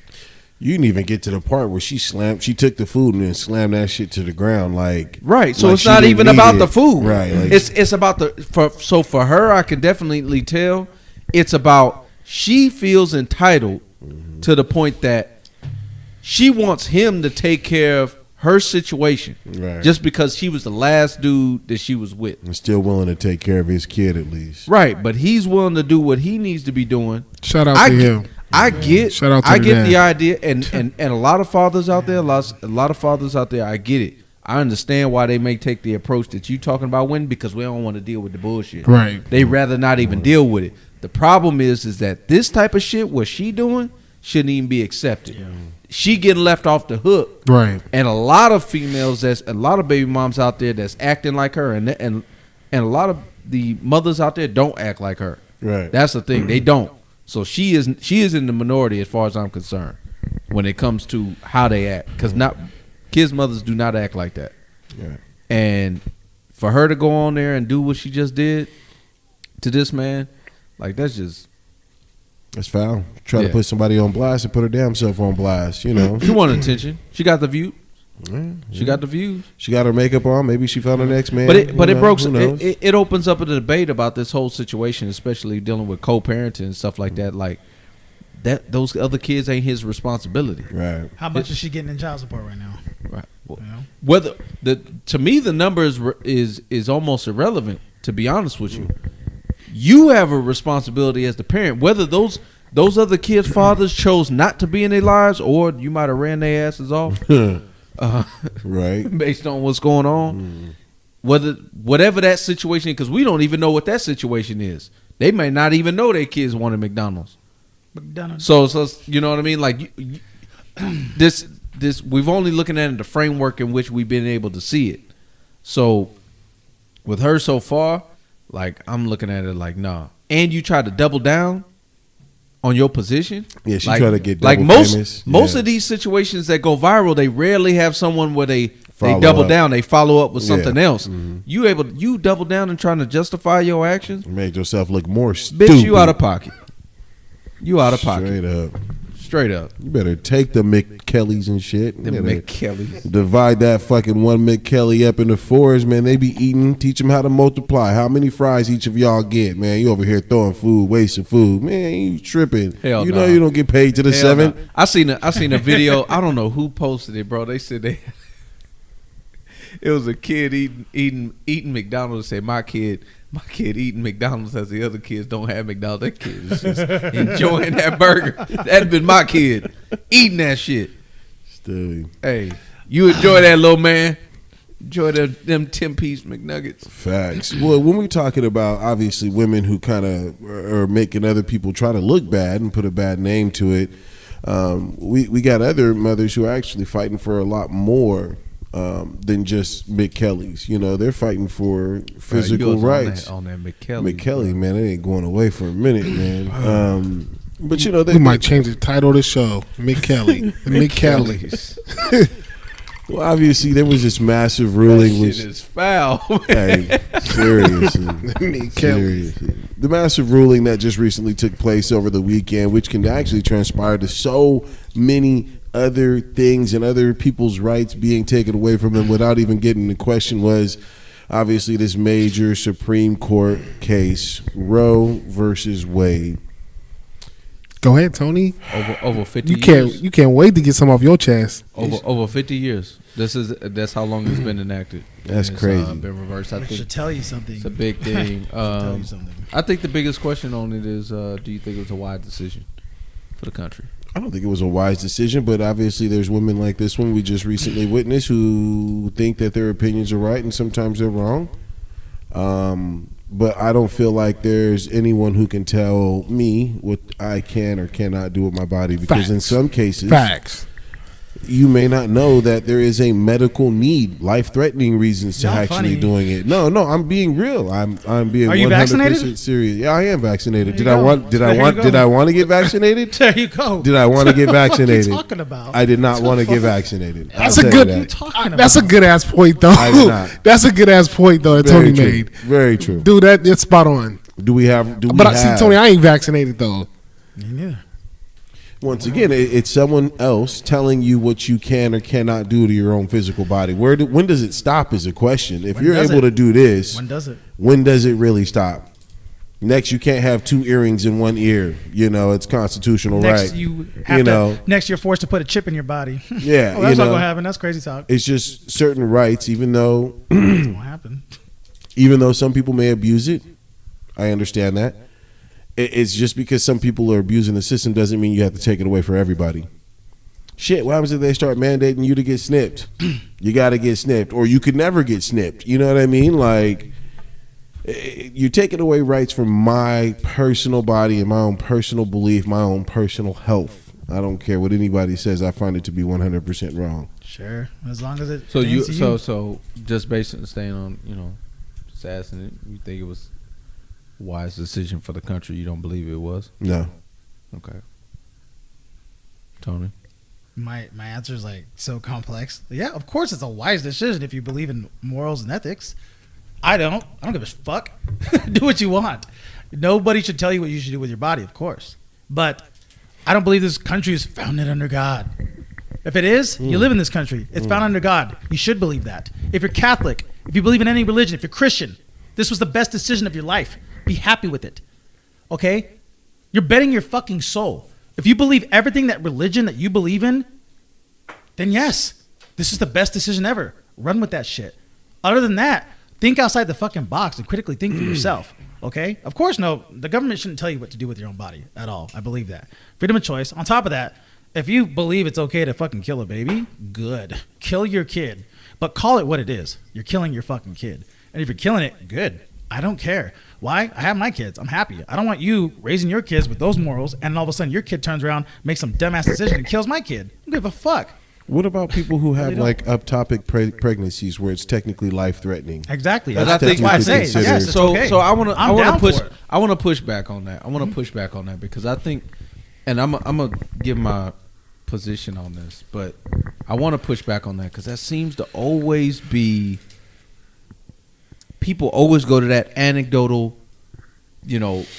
You didn't even get to the part where she took the food and then slammed that shit to the ground, like Right. So like it's she not didn't even need about it. the food. Right. Like, It's about for her, I can definitely tell it's about she feels entitled to the point that she wants him to take care of her situation, Right. just because he was the last dude that she was with. and still willing to take care of his kid at least. Right, but he's willing to do what he needs to be doing. Shout out I to get, him. I get, Shout out to I the get dad. the idea, and a lot of fathers out there, a lot of fathers out there, I get it. I understand why they may take the approach that you talking about, winning, because we don't want to deal with the bullshit. Right. They rather not even deal with it. The problem is that this type of shit, what she doing, shouldn't even be accepted. She getting left off the hook. Right. And a lot of females, a lot of baby moms out there that's acting like her, and a lot of the mothers out there don't act like her. Right. That's the thing. They don't. So she is in the minority as far as I'm concerned when it comes to how they act, because kids' mothers do not act like that. Yeah. And for her to go on there and do what she just did to this man, like that's foul. Try to Yeah. put somebody on blast and put her damn self on blast. You know. she wanted attention. She got the view. Yeah, She got the views. She got her makeup on. Maybe she found her next man. But it You know, broke. who knows? It opens up a debate about this whole situation, especially dealing with co-parenting and stuff like that. Like that, those other kids ain't his responsibility. Right. How much is she getting in child support right now? Right. Well, You know? whether to me the number is almost irrelevant. To be honest with you, you have a responsibility as the parent. Whether those other kids' fathers chose not to be in their lives, or you might have ran their asses off. Right. Based on what's going on, whatever that situation, because we don't even know what that situation is. They may not even know their kids wanted McDonald's. McDonald's. So you know what I mean? Like this we've only looking at it the framework in which we've been able to see it. So with her so far, like I'm looking at it like nah. And you try to double down on your position. Yeah, she like, tried to get like double famous. most Yeah. of these situations that go viral, they rarely have someone where they Follow double up. down, they follow up with something Yeah. else. You double down and trying to justify your actions, Made yourself look more stupid. bitch. You out of pocket. You out of pocket. Straight up. Straight up. You better take the McKellys and shit. The You better McKellys. divide that fucking one McKelly up into fours, man. They be eating. Teach them how to multiply. How many fries each of y'all get, man? You over here throwing food, wasting food, man. You tripping? Hell you nah. know you don't get paid to the Hell seven. no. I seen a video. I don't know who posted it, bro. They said it was a kid eating McDonald's. Say my kid eating McDonald's as the other kids don't have McDonald's. That kid is just enjoying that burger. That'd been my kid eating that shit. Still, Hey, you enjoy that, little man. Enjoy them 10-piece McNuggets. facts. Well, when we're talking about obviously women who kind of are making other people try to look bad and put a bad name to it, we got other mothers who are actually fighting for a lot more than just McKellys. You know, they're fighting for physical rights. on that McKelly. McKelly, man, it ain't going away for a minute, man. But you know, We might change the title of the show. McKelly. McKelly. well, obviously there was this massive ruling, Shit which is foul. hey, seriously, McKelly. seriously, the massive ruling that just recently took place over the weekend, which can actually transpire to so many other things and other people's rights being taken away from them without even getting the question, was obviously this major Supreme Court case, Roe versus Wade. Go ahead, Tony. Over 50 You years. can't wait to get some off your chest. Over 50 years. That's how long it's been enacted. That's And crazy. Been reversed. I I think should tell you something. it's a big thing. tell you something. I think the biggest question on it is, do you think it was a wise decision for the country? I don't think it was a wise decision, but obviously there's women like this one we just recently witnessed who think that their opinions are right and sometimes they're wrong. But I don't feel like there's anyone who can tell me what I can or cannot do with my body, because in some cases, you may not know that there is a medical need, life-threatening reasons to Not actually funny. doing it. No, I'm being real. I'm being Are you 100% vaccinated? serious. Yeah, I am vaccinated. There Did you I go. want? Did There I you want? go. Did I want to get vaccinated? There you go. Did I want to get vaccinated? What are you talking about? I did not want to get vaccinated. That's I'll a tell good. you What are you that. talking That's a about? good ass point, though. I did not. That's a good ass point, though. That Very Tony true. made. Very true. Dude, that's spot on. Do we have? But I see, Tony, I ain't vaccinated though. Me neither. Once again, it's someone else telling you what you can or cannot do to your own physical body. When does it stop is a question. If When you're does able it? to do this, When does it? when does it really stop? Next, you can't have two earrings in one ear. You know, it's constitutional Next, right. you have You to. know. Next, you're forced to put a chip in your body. Yeah, Oh, that's you not know. gonna happen. That's crazy talk. It's just certain rights, even though It won't happen. some people may abuse it. I understand that. It's just because some people are abusing the system doesn't mean you have to take it away for everybody. Shit, what happens if they start mandating you to get snipped? You got to get snipped, or you could never get snipped. You know what I mean? Like, you're taking away rights from my personal body and my own personal belief, my own personal health. I don't care what anybody says. I find it to be 100% wrong. Sure, as long as it. So you, pertains to so just based on staying on, assassin, you think it was a wise decision for the country? You don't believe it was? No. Okay. Tony? My answer is like so complex. Yeah, of course it's a wise decision if you believe in morals and ethics. I don't give a fuck. Do what you want. Nobody should tell you what you should do with your body, of course. But I don't believe this country is founded under God. If it is, you live in this country. It's founded under God. You should believe that. If you're Catholic, if you believe in any religion, if you're Christian, this was the best decision of your life. Be happy with it. Okay? You're betting your fucking soul. If you believe everything that religion that you believe in, then yes, this is the best decision ever. Run with that shit. Other than that, think outside the fucking box and critically think for yourself. Okay? Of course, no, the government shouldn't tell you what to do with your own body at all. I believe that. Freedom of choice. On top of that, if you believe it's okay to fucking kill a baby, good. Kill your kid. But call it what it is. You're killing your fucking kid. And if you're killing it, good. I don't care. Why? I have my kids. I'm happy. I don't want you raising your kids with those morals and all of a sudden your kid turns around, makes some dumbass decision and kills my kid. I don't give a fuck. What about people who have Really don't. like uptopic pregnancies where it's technically life threatening? Exactly. But That's I think why I you say, consider- yes, it's so okay. so I want to I'm push down for it. I want to push back on that. I want to push back on that because I think, and I'm gonna give my position on this, but I want to push back on that because that seems to always be, people always go to that anecdotal,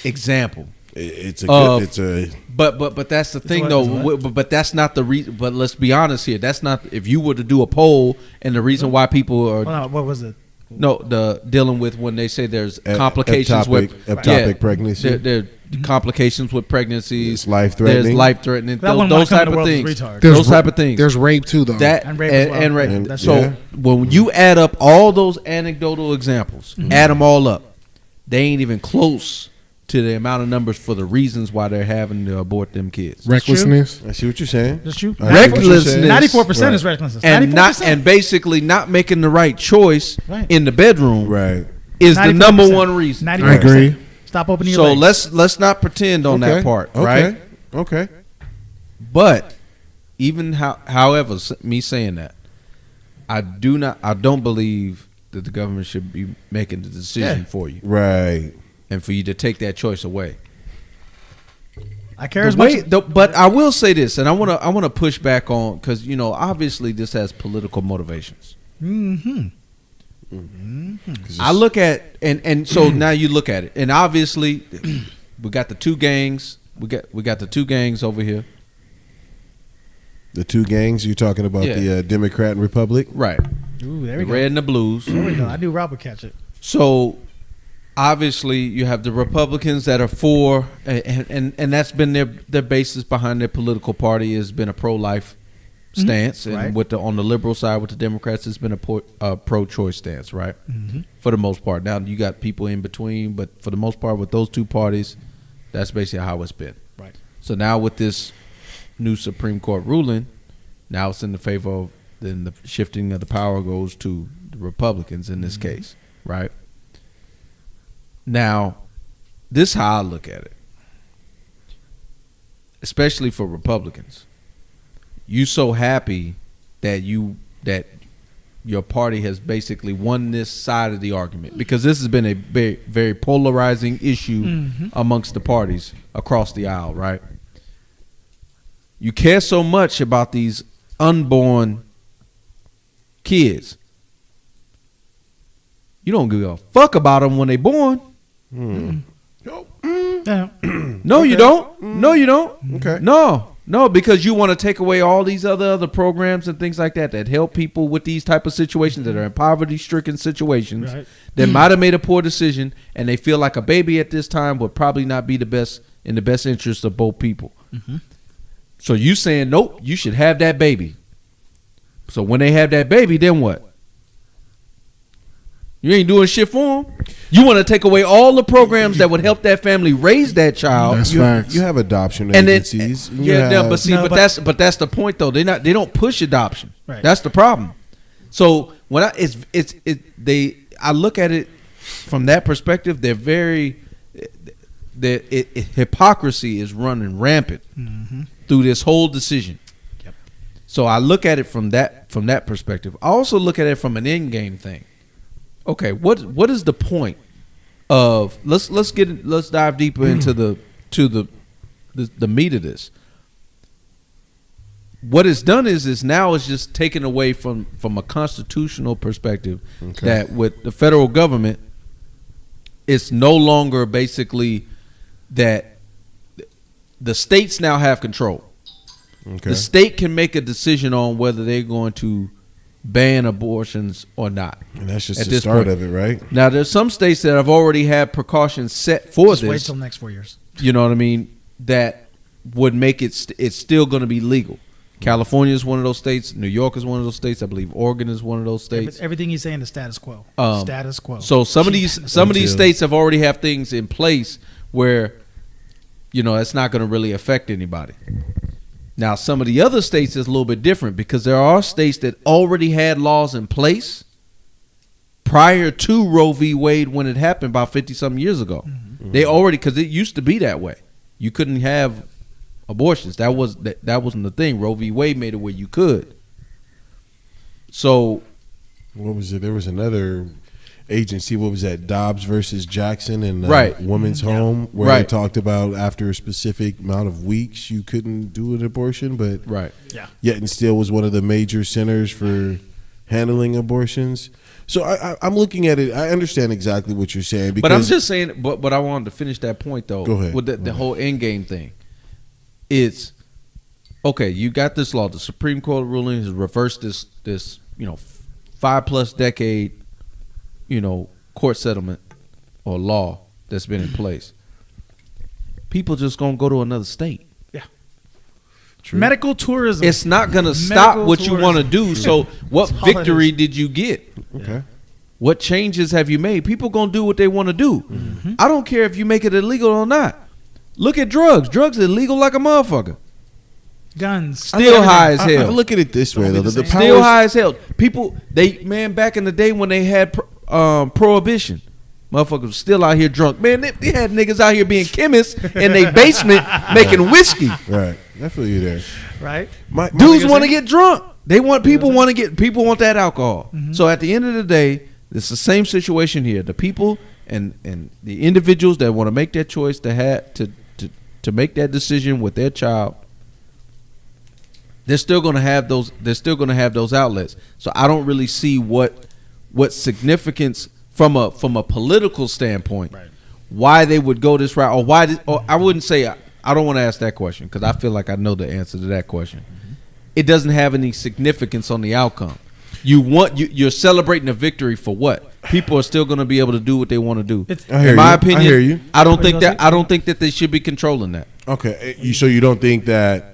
example. It's a But that's the thing what- though. it's But that's not the reason. But let's be honest here. That's not, if you were to do a poll and the reason why people are Well, no, what was it? dealing with when they say there's Ectopic- complications with ectopic pregnancy. there complications with pregnancies. It's life-threatening. There's life threatening. That one Those might come type to the of world as things. retard. Those type of things. There's rape too, though. That And rape as well. rape. And- That's So yeah. when you add up all those anecdotal examples, add them all up, they ain't even close to the amount of numbers for the reasons why they're having to abort them kids. Recklessness. I see what you're saying. That's true. I see what you're Recklessness. saying. 94% is Right. recklessness. And 94%. basically not making the right choice Right. in the bedroom Right. is the number 94%. one reason. 94%. I agree. Stop opening your So legs. let's not pretend on that part, right? Okay. But even however, me saying that, I don't believe that the government should be making the decision Yeah. for you Right. and for you to take that choice away. I care as much. But I will say this, and I want to push back on, because obviously this has political motivations. I look at and so now you look at it, and obviously we got the two gangs. We got the two gangs over here. The two gangs you're talking about, Yeah. the Democrat and Republic. Right. Ooh, there The we go. red and the blues. There we go. I knew Rob would catch it. So obviously you have the Republicans that are for, and that's been their basis behind their political party has been a pro-life stance, and Right. on the liberal side with the Democrats, it's been a pro-choice stance, right? For the most part. Now you got people in between, but for the most part, with those two parties, that's basically how it's been. Right. So now with this new Supreme Court ruling, now it's in the favor of then the shifting of the power goes to the Republicans in this case, right? Now, this is how I look at it, especially for Republicans. You so happy that your party has basically won this side of the argument, because this has been a very, very polarizing issue amongst the parties across the aisle, right? You care so much about these unborn kids. You don't give a fuck about them when they born. Yeah. No, you don't. No, you don't. Okay. No, because you want to take away all these other programs and things like that help people with these type of situations that are in poverty-stricken situations Right. that might have made a poor decision, and they feel like a baby at this time would probably not be in the best interest of both people. So you saying, nope, you should have that baby. So when they have that baby, then what? You ain't doing shit for them. You want to take away all the programs that would help that family raise that child. That's You, facts. you have adoption And then, agencies. You yeah, have- but see, No, but that's the point though. They don't push adoption. Right. That's the problem. So when I look at it from that perspective, hypocrisy is running rampant through this whole decision. Yep. So I look at it from that perspective. I also look at it from an end game thing. Okay, what is the point of let's dive deeper into the meat of this. What it's done is now it's just taken away from a constitutional perspective that with the federal government, it's no longer basically that the states now have control. Okay. The state can make a decision on whether they're going to ban abortions or not. And that's just at the this start point. of it, right? Now, there's some states that have already had precautions set for Just wait this. till the next 4 years. You know what I mean? That would make it. It's still going to be legal. California is one of those states. New York is one of those states. I believe Oregon is one of those states. Everything he's saying is status quo. Status quo. So some of these states have already have things in place where, it's not going to really affect anybody. Now, some of the other states is a little bit different because there are states that already had laws in place prior to Roe v. Wade when it happened about 50-something years ago. They already, because it used to be that way. You couldn't have abortions. That wasn't the thing. Roe v. Wade made it where you could. So, What was it? There was another agency. What was that? Dobbs versus Jackson and Right. Women's Home, where Right. they talked about after a specific amount of weeks you couldn't do an abortion, but right. yeah. yet and still was one of the major centers for handling abortions. So I'm looking at it. I understand exactly what you're saying. Because But I'm just saying, but I wanted to finish that point though. Go ahead. With the whole end game thing. It's okay. You got this law. The Supreme Court ruling has reversed this 5+ decade, court settlement or law that's been in place. People just gonna go to another state. True. Medical tourism. It's not gonna stop Medical what you want to tourism. do. So what That's all it victory is. did you get? Okay. What changes have you made? People gonna do what they want to do. I don't care if you make it illegal or not. Look at drugs. Drugs are illegal like a motherfucker. Guns. Still high as I hell. look at it this way Don't though. be The the powers, Still high as hell. People, back in the day when they had prohibition, motherfuckers was still out here drunk. Man, they had niggas out here being chemists in their basement making whiskey. Right. I feel you there. Right. My Dudes want to get drunk. People want that alcohol. So at the end of the day, it's the same situation here. The people and the individuals that want to make that choice to make that decision with their child, they're still going to have those. They're still going to have those outlets. So I don't really see what significance from a political standpoint, Right. why they would go this route, or I wouldn't say. I don't want to ask that question because I feel like I know the answer to that question. It doesn't have any significance on the outcome. You're celebrating a victory for what? people are still going to be able to do what they want to do. I hear In my you. opinion, I hear you. I don't think that. I don't think that they should be controlling that. Okay, so you don't think that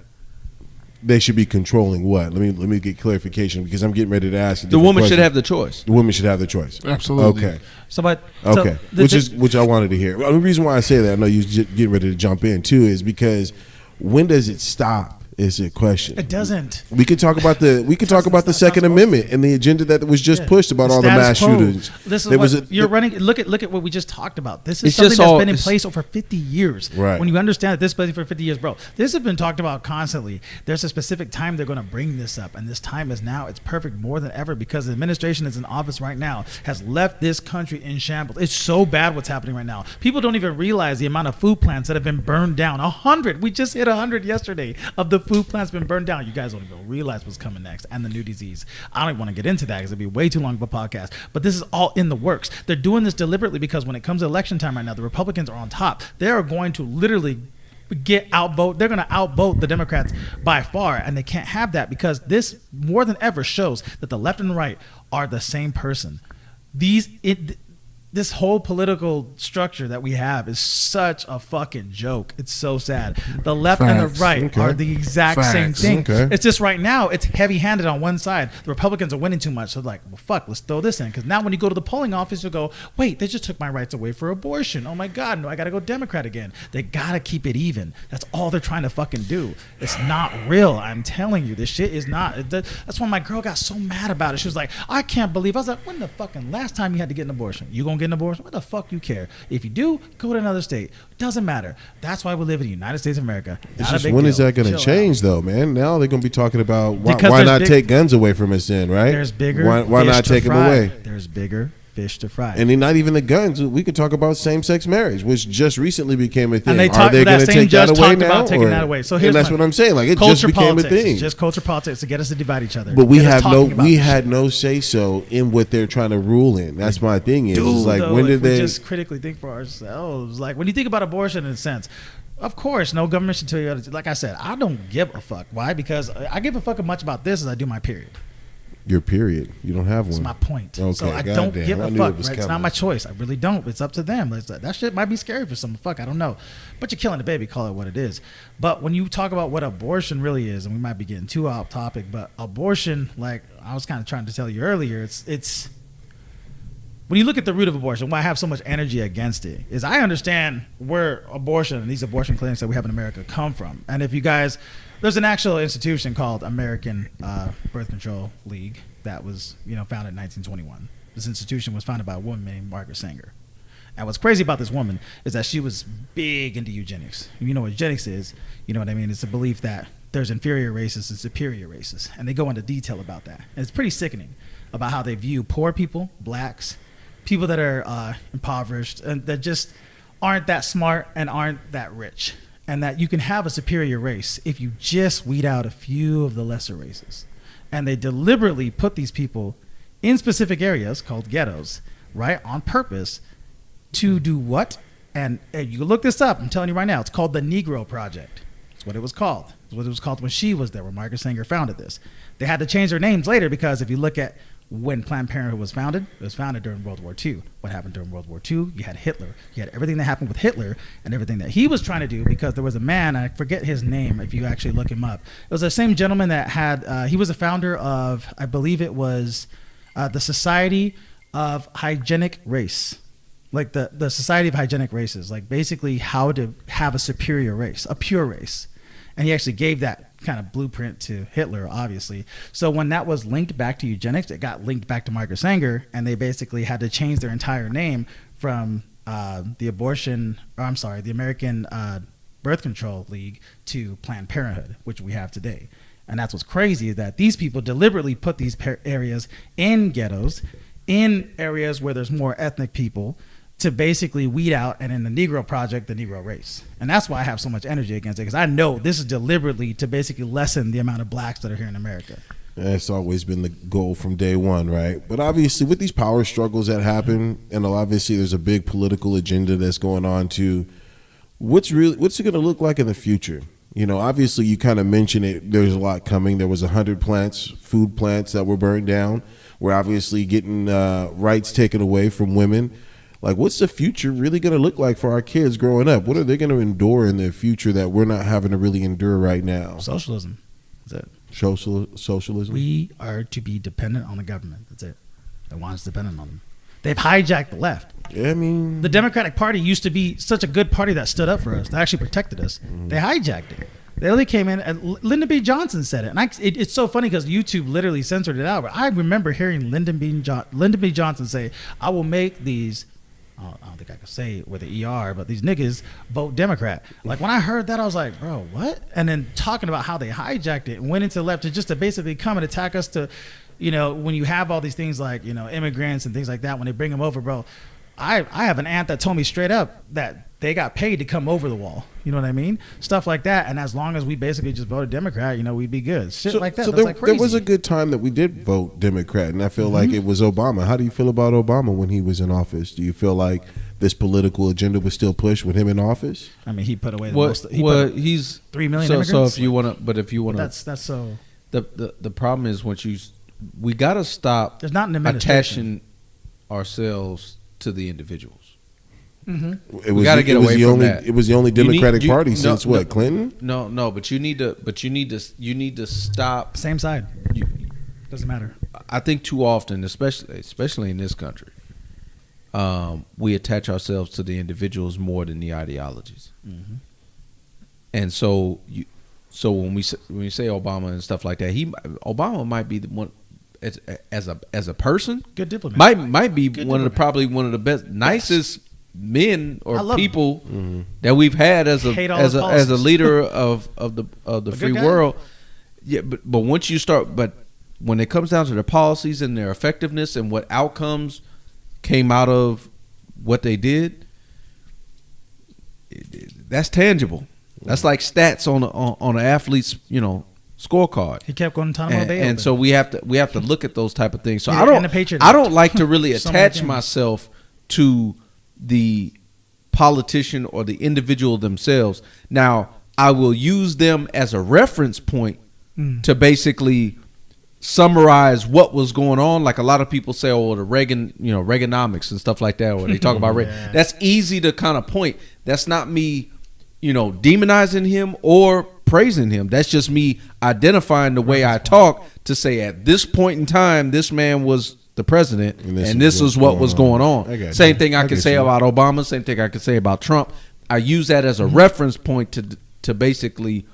they should be controlling what? Let me get clarification because I'm getting ready to ask. The woman should have the choice. The woman should have the choice. Absolutely. Okay. So, but Okay, so which I wanted to hear. Well, the reason why I say that, I know you getting ready to jump in too, is because when does it stop? Is a question. it doesn't. We could talk about the Second Amendment and the agenda that was just pushed about all the mass Status quo. shootings. This is There what was a- you're running. Look at what we just talked about. This is It's something just that's all- been in it's- place over 50 years. Right. When you understand that this has been for 50 years, bro, this has been talked about constantly. There's a specific time they're going to bring this up, and this time is now. It's perfect more than ever because the administration that's in office right now has left this country in shambles. It's so bad what's happening right now. People don't even realize the amount of food plants that have been burned down. 100. We just hit 100 yesterday of the food plants been burned down. You guys don't even realize what's coming next, and the new disease. I don't even want to get into that because it'd be way too long of a podcast. But this is all in the works. They're doing this deliberately because when it comes to election time right now, the Republicans are on top. They are going to literally get outvote. They're going to outvote the Democrats by far, and they can't have that because this more than ever shows that the left and the right are the same person. This whole political structure that we have is such a fucking joke. It's so sad. The left and the Facts. right Okay. are the exact same Facts. thing. Okay. It's just right now, it's heavy-handed on one side. The Republicans are winning too much. So like, well, fuck, let's throw this in. Because now when you go to the polling office, you'll go, wait, they just took my rights away for abortion. Oh my God, no, I got to go Democrat again. They got to keep it even. That's all they're trying to fucking do. It's not real. I'm telling you, this shit is not. That's why my girl got so mad about it. She was like, I can't believe. I was like, when the fucking last time you had to get an abortion? You gonna get an abortion? What the fuck you care? If you do, go to another state. Doesn't matter. That's why we live in the United States of America. It's Not a just big when deal. is that going to Chill out. change, though, man? Now they're going to be talking about Because why there's not big- take guns away from us, then, right? There's bigger. Why fish not to take them fry. away? There's bigger fish to fry. And then not even the guns. We could talk about same-sex marriage, which just recently became a thing. And they Are talked- they that going to same take that judge away talked now? about taking or- that away. So and here's that's my- what I'm saying. Like it culture just became politics. a thing. It's just culture politics to get us to divide each other. But we Get us have talking about this shit. had no say so in what they're trying to rule in. That's my thing. Is Dude, it's like though, when if did we they? just critically think for ourselves? Like when you think about abortion in a sense, of course, no government should tell you how to. Like I said, I don't give a fuck. Why? Because I give a fuck as much about this as I do my period. Your period. You don't have one. That's my point. Okay, So I goddamn. don't give I a knew fuck. it was Right? It's coming. not my choice. I really don't. It's up to them. That shit might be scary for some. Fuck, I don't know. But you're killing the baby. Call it what it is. But when you talk about what abortion really is, and we might be getting too off topic, but abortion, like I was kind of trying to tell you earlier, it's when you look at the root of abortion, why I have so much energy against it is I understand where abortion and these abortion clinics that we have in America come from. And if you guys, there's an actual institution called American Birth Control League that was, founded in 1921. This institution was founded by a woman named Margaret Sanger. And what's crazy about this woman is that she was big into eugenics. You know what eugenics is? You know what I mean? It's a belief that there's inferior races and superior races. And they go into detail about that. And it's pretty sickening about how they view poor people, blacks, people that are impoverished and that just aren't that smart and aren't that rich. And that you can have a superior race if you just weed out a few of the lesser races. And they deliberately put these people in specific areas called ghettos, right, on purpose to do what? And you can look this up. I'm telling you right now. It's called the Negro Project. That's what it was called. It's what it was called when she was there, when Margaret Sanger founded this. They had to change their names later because if you look at when Planned Parenthood was founded, it was founded during World War II. What happened during World War II? You had Hitler. You had everything that happened with Hitler and everything that he was trying to do because there was a man, I forget his name if you actually look him up. It was the same gentleman that had, he was a founder of, I believe it was the Society of Hygienic Race. Like the Society of Hygienic Races, like basically how to have a superior race, a pure race. And he actually gave that kind of blueprint to Hitler, obviously. So when that was linked back to eugenics, it got linked back to Margaret Sanger, and they basically had to change their entire name from the American Birth Control League to Planned Parenthood, which we have today. And that's what's crazy is that these people deliberately put these areas in ghettos, in areas where there's more ethnic people, to basically weed out, and in the Negro Project, the Negro race. And that's why I have so much energy against it, because I know this is deliberately to basically lessen the amount of blacks that are here in America. That's always been the goal from day one, right? But obviously, with these power struggles that happen, and obviously there's a big political agenda that's going on too. What's it going to look like in the future? Obviously, you kind of mentioned it. There's a lot coming. There was 100 plants, food plants that were burned down. We're obviously getting rights taken away from women. Like, what's the future really going to look like for our kids growing up? What are they going to endure in their future that we're not having to really endure right now? Socialism. That's it. Socialism? We are to be dependent on the government. That's it. They want us dependent on them. They've hijacked the left. Yeah, I mean, The Democratic Party used to be such a good party that stood up for us, that actually protected us. They hijacked it. They only came in, and Lyndon B. Johnson said it. And it's so funny because YouTube literally censored it out. But I remember hearing Lyndon B. Johnson say, I will make these, I don't think I can say it with the ER, but these niggas vote Democrat. Like, when I heard that, I was like, bro, what? And then talking about how they hijacked it and went into the left to basically come and attack us to, when you have all these things like, immigrants and things like that, when they bring them over, bro, I have an aunt that told me straight up that they got paid to come over the wall. You know what I mean? Stuff like that. And as long as we basically just voted Democrat, we'd be good. Shit like that. So That's like crazy. there was a good time that we did vote Democrat, and I feel like it was Obama. How do you feel about Obama when he was in office? Do you feel like this political agenda was still pushed with him in office? I mean, he put away the Well, most. he's 3 million so immigrants. if you want to, but if you want to, that's so. the problem is we got to stop There's not an administration. attaching ourselves to the individuals. It was, gotta get it was away the from only, that. It was the only Democratic Party since no, what, Clinton? No, but you need to stop. Same side. You, Doesn't matter. I think too often, especially in this country, we attach ourselves to the individuals more than the ideologies. And so when we say Obama and stuff like that, Obama might be the one as a person, Good diplomat. might be Good one of the diplomat. probably one of the best, nicest men I or love people that we've had as Hate all his a policies. leader of the good free guy. world. Yeah, but once you start, but when it comes down to their policies and their effectiveness and what outcomes came out of what they did, that's tangible. That's like stats on an athlete's scorecard. He kept Guantanamo Bay And open. so we have to look at those type of things. So Yeah, and the Patriot I don't Act. like to really So many attach things. myself to the politician or the individual themselves. Now, I will use them as a reference point to basically summarize what was going on. Like a lot of people say, oh, the Reagan, Reaganomics and stuff like that, or they talk about Reagan. Yeah. That's easy to kind of point. That's not me, demonizing him or praising him. That's just me identifying the way I talk to say at this point in time, this man was the president, and this is what was going on. Same thing I could say about Obama. Same thing I could say about Trump. I use that as a reference point to basically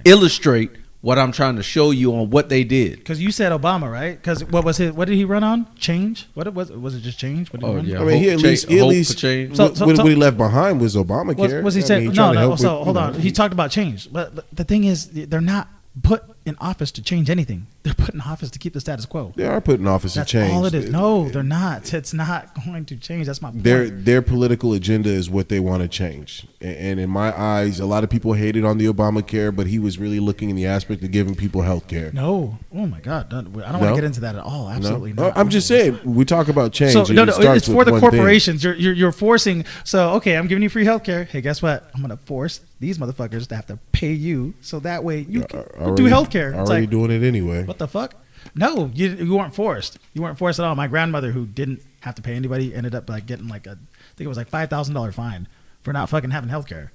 illustrate what I'm trying to show you on what they did. Because you said Obama, right? Because what did he run on? Change? What was it? Just change? What did he run? yeah. I mean, he at least for change. what he left behind was Obamacare. Was he I saying? mean, he No, tried to no. help So with, hold on. He talked about change, but the thing is, they're not put in office to change anything. They're put in office to keep the status quo. They are put in office That's to change. all it is. No, they're not. It's not going to change. That's my point. Their political agenda is what they want to change. And in my eyes, a lot of people hated on the Obamacare, but he was really looking in the aspect of giving people health care. No. Oh my God. I don't want No? to get into that at all. Absolutely No? not. I'm just saying, we talk about change. So and no, it starts it's for with the one thing. corporations. You're forcing. So okay, I'm giving you free healthcare. Hey, guess what? I'm gonna force these motherfuckers to have to pay you, so that way you can do healthcare. It's Already like, doing it anyway. what the fuck? No, you weren't forced. You weren't forced at all. My grandmother, who didn't have to pay anybody, ended up like getting I think it was like $5,000 fine for not fucking having healthcare.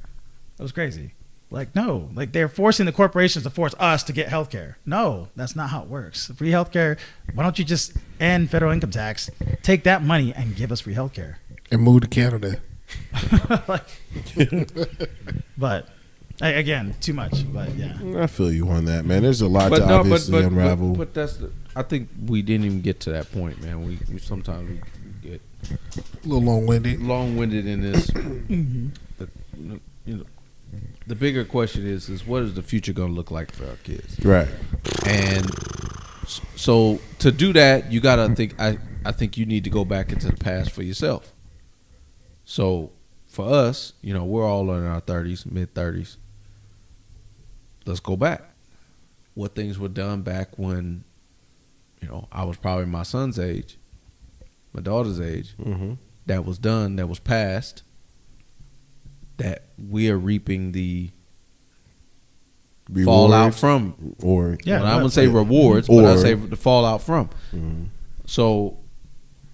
That was crazy. Like, no, like they're forcing the corporations to force us to get healthcare. No, that's not how it works. Free healthcare. Why don't you just end federal income tax, take that money and give us free healthcare? And move to Canada. Like, but again, too much. But yeah, I feel you on that, man. There's a lot to obviously unravel. But I think we didn't even get to that point, man. We sometimes we get A little long-winded in this. The bigger question is what is the future going to look like for our kids? Right. And so to do that, you got to think. I think you need to go back into the past for yourself. So for us, we're all in our 30s, mid-30s. Let's go back. What things were done back when, I was probably my son's age, my daughter's age. That was done, that was passed, that we are reaping the fallout from. Or I wouldn't say rewards, but I say the fallout from. So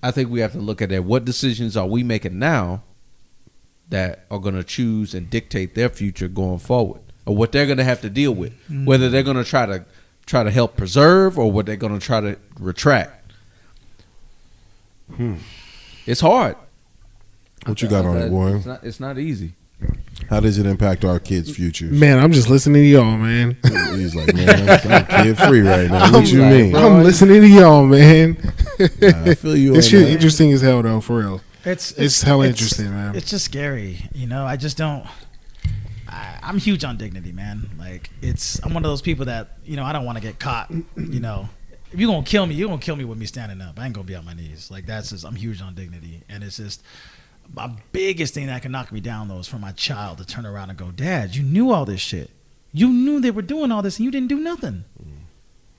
I think we have to look at that. What decisions are we making now that are going to choose and dictate their future going forward, or what they're going to have to deal with, whether they're going to try to help preserve or what they're going to try to retract. It's hard. What you got on it, Warren? It's not easy. How does it impact our kids' futures? Man, I'm just listening to y'all, man. He's like, man, I'm kid free right now. What you mean? I'm listening to y'all, man. I feel you. This on shit that. interesting as hell, though, for real. It's hella interesting, man. It's just scary, you know. I just don't. I'm huge on dignity, man. Like I'm one of those people that I don't want to get caught. You know, if you're gonna kill me, you're gonna kill me with me standing up. I ain't gonna be on my knees. Like that's just. I'm huge on dignity, and it's just my biggest thing that can knock me down though is for my child to turn around and go, "Dad, you knew all this shit. You knew they were doing all this, and you didn't do nothing."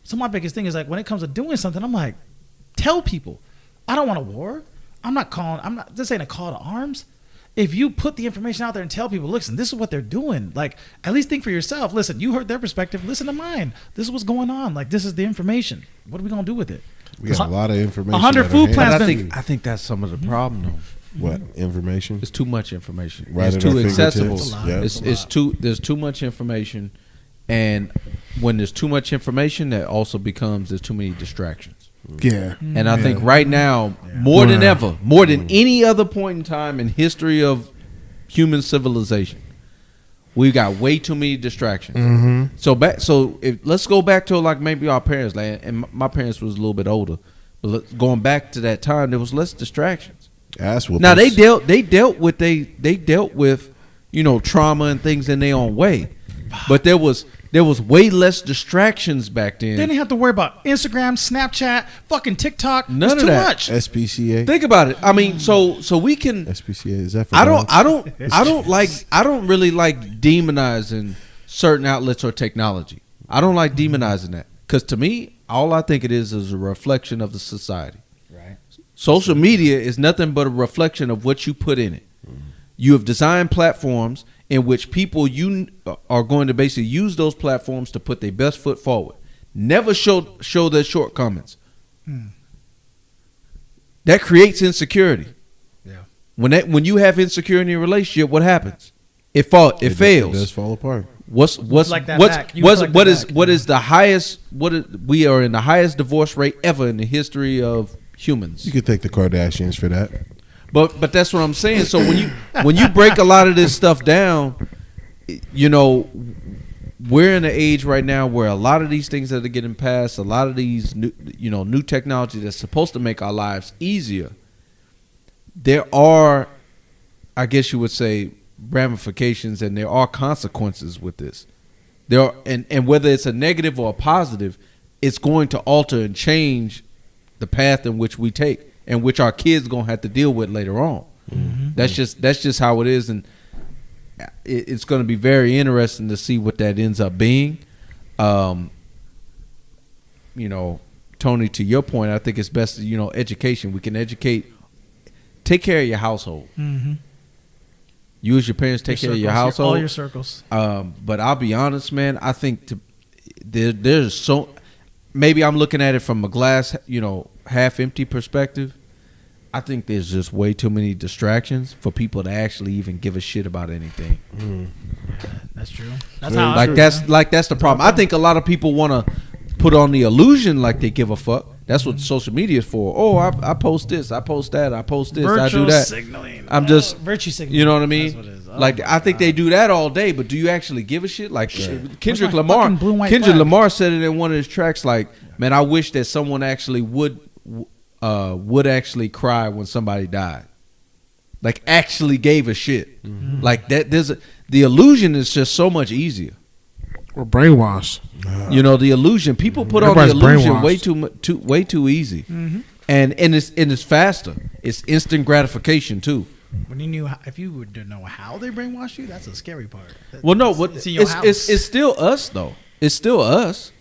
So my biggest thing is like when it comes to doing something, I'm like, tell people, I don't want a war. This ain't a call to arms. If you put the information out there and tell people, listen, this is what they're doing, like, at least think for yourself. Listen, you heard their perspective. Listen to mine. This is what's going on. Like, this is the information. What are we going to do with it? We got a lot of information. 100 at food our plans. hands. I think that's some of the problem, though. What information? It's too much information. Right It's at too our accessible. fingertips. Yep. It's too. There's too much information, and when there's too much information, that also becomes there's too many distractions. Yeah. And I think right now, more than ever, more than any other point in time in history of human civilization, we got way too many distractions. So let's go back to like maybe our parents, like, and my parents was a little bit older, but going back to that time, there was less distractions. Now they dealt with trauma and things in their own way, but there was way less distractions back then. They didn't have to worry about Instagram, Snapchat, fucking TikTok. None it's of too that. much. SPCA. Think about it. I mean, so we can. SPCA is that? For I dogs? don't really like demonizing certain outlets or technology. I don't like demonizing that because to me, all I think it is a reflection of the society. Right. Social media is nothing but a reflection of what you put in it. You have designed platforms in which people are going to basically use those platforms to put their best foot forward. Never show their shortcomings. That creates insecurity. Yeah. When you have insecurity in a relationship, what happens? It fails. It does fall apart. We are in the highest divorce rate ever in the history of humans. You could take the Kardashians for that. But that's what I'm saying. So when you break a lot of this stuff down, we're in an age right now where a lot of these things that are getting passed, a lot of these new technology that's supposed to make our lives easier, there are, I guess you would say, ramifications and there are consequences with this. There are, and whether it's a negative or a positive, it's going to alter and change the path in which we take and which our kids going to have to deal with later on. That's just how it is, and it's going to be very interesting to see what that ends up being. Tony, to your point, I think it's best, education. We can educate. Take care of your household. You as your parents take care of your household. All your circles. But I'll be honest, man. I think there's so. Maybe I'm looking at it from a glass, half empty perspective. I think there's just way too many distractions for people to actually even give a shit about anything. That's true. That's the problem. I think a lot of people want to put on the illusion like they give a fuck. That's what social media is for. Oh, I post this, I post that, I post this, I do that. Signaling. I'm just virtue signaling. You know what I mean? That's what it is. I think they do that all day, but do you actually give a shit? Like Kendrick Lamar said it in one of his tracks. Like, man, I wish that someone actually would actually cry when somebody died. Like, actually gave a shit. Like that. The illusion is just so much easier. Or brainwashed. The illusion. People put Everybody's on the illusion brainwashed. way too easy. And it's faster. It's instant gratification too. When if you would know how they brainwash you, that's the scary part. Well, no, but it's still us though. It's still us.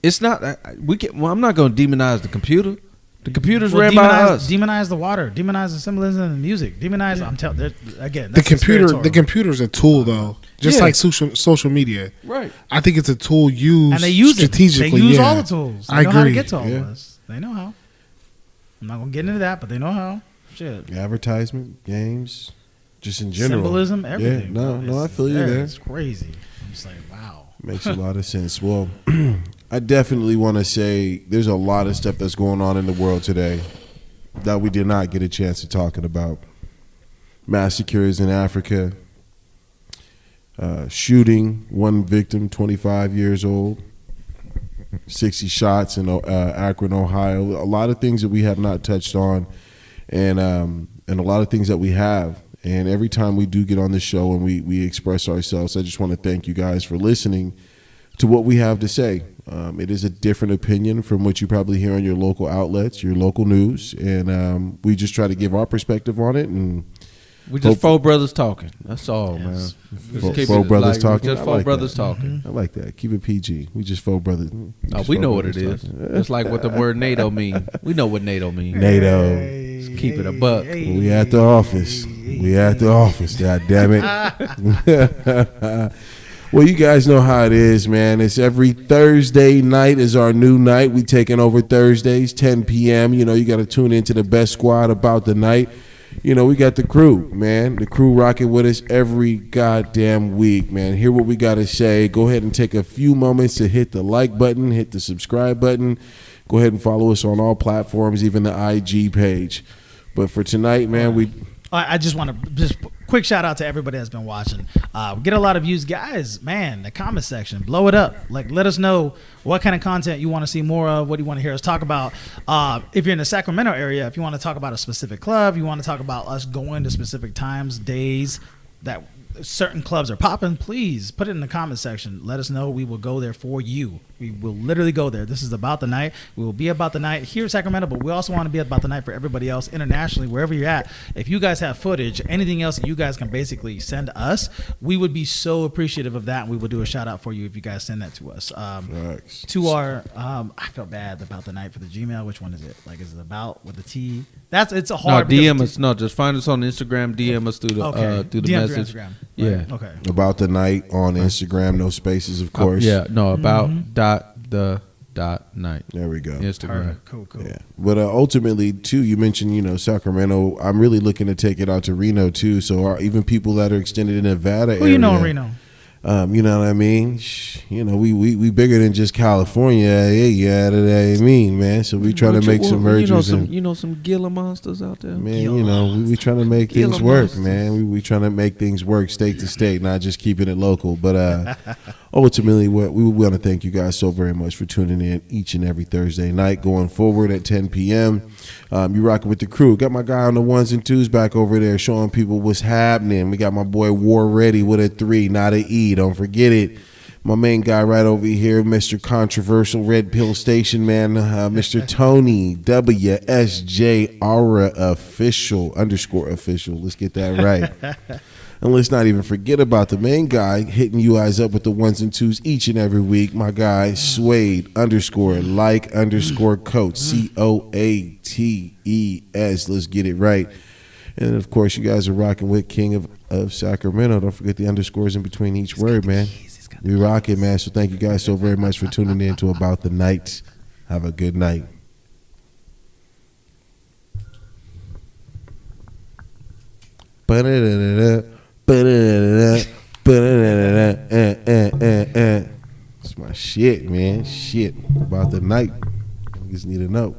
It's not. I'm not going to demonize the computer. The computer's ran by us. Demonize the water. Demonize the symbolism and the music. Demonize. I'm telling again. The computer's a tool though, just like social media. Right. I think it's a tool used and they use strategically. They use all the tools. They know how to get to all of us. They know how. I'm not gonna get into that, but they know how. Shit. Advertisement, games, just in general. Symbolism, everything. Yeah, no, I feel you there. It's crazy. I'm just like, wow. Makes a lot of sense. Well, I definitely want to say there's a lot of stuff that's going on in the world today that we did not get a chance to talking about. Massacres in Africa, shooting, one victim, 25 years old, 60 shots in Akron, Ohio. A lot of things that we have not touched on, and a lot of things that we have. And every time we do get on the show and we express ourselves, I just want to thank you guys for listening to what we have to say. It is a different opinion from what you probably hear on your local outlets, your local news, and we just try to give our perspective on it. And we just four brothers talking. That's all, man. Four brothers talking. Just four brothers talking. I like that. Keep it PG. We just four brothers. We know what it is. Just like what the word NATO mean. We know what NATO mean. NATO. Just keep it a buck. We at the office. We at the office. God damn it. Well, you guys know how it is, man. It's every Thursday night is our new night. We taking over Thursdays, 10 p.m. You know, you got to tune into the best squad about the night. You know, we got the crew, man. The crew rocking with us every goddamn week, man. Hear what we got to say. Go ahead and take a few moments to hit the like button, hit the subscribe button. Go ahead and follow us on all platforms, even the IG page. But for tonight, man, I just want to just quick shout out to everybody that's been watching. We get a lot of views, guys. Man, the comment section, blow it up. Like, let us know what kind of content you want to see more of. What do you want to hear us talk about? If you're in the Sacramento area, if you want to talk about a specific club, you want to talk about us going to specific times, days that certain clubs are popping, please put it in the comment section. Let us know. We will go there for you. We will literally go there. This is About the Night. We will be About the Night here in Sacramento, but we also want to be About the Night for everybody else internationally, wherever you're at. If you guys have footage, anything else that you guys can basically send us, we would be so appreciative of that, and we will do a shout out for you if you guys send that to us. To our, I felt bad About the Night for the Gmail. Which one is it? Like, is it about with the T? It's a hard. No, DM us. No, just find us on Instagram. DM us through the through the DM message. Through Instagram. Yeah. Right. Okay. About the Night on Instagram, no spaces, of course. Night. There we go. Instagram. Cool. Yeah, but ultimately, too, you mentioned Sacramento. I'm really looking to take it out to Reno too. So even people that are extended in Nevada Who area, you know in Reno? You know what I mean? We bigger than just California. Yeah, that I mean, man. So we try to make some mergers. Some Gila monsters out there. Man, we trying to make things work, man. We trying to make things work state to state, not just keeping it local. But ultimately, we want to thank you guys so very much for tuning in each and every Thursday night going forward at 10 p.m. You rocking with the crew. Got my guy on the ones and twos back over there showing people what's happening. We got my boy War Ready with a 3, not a E. Don't forget it. My main guy right over here, Mr. Controversial Red Pill Station, man. Mr. Tony WSJ Aura Official _official. Let's get that right. And let's not even forget about the main guy hitting you guys up with the ones and twos each and every week. My guy, Suede _like_coat. COATES. Let's get it right. And of course, you guys are rocking with King of Sacramento. Don't forget the underscores in between each word, man. We rock it, man. So thank you guys so very much for tuning in to About the Night. Have a good night. It's my shit, man. Shit. About the Night. Niggas need to know.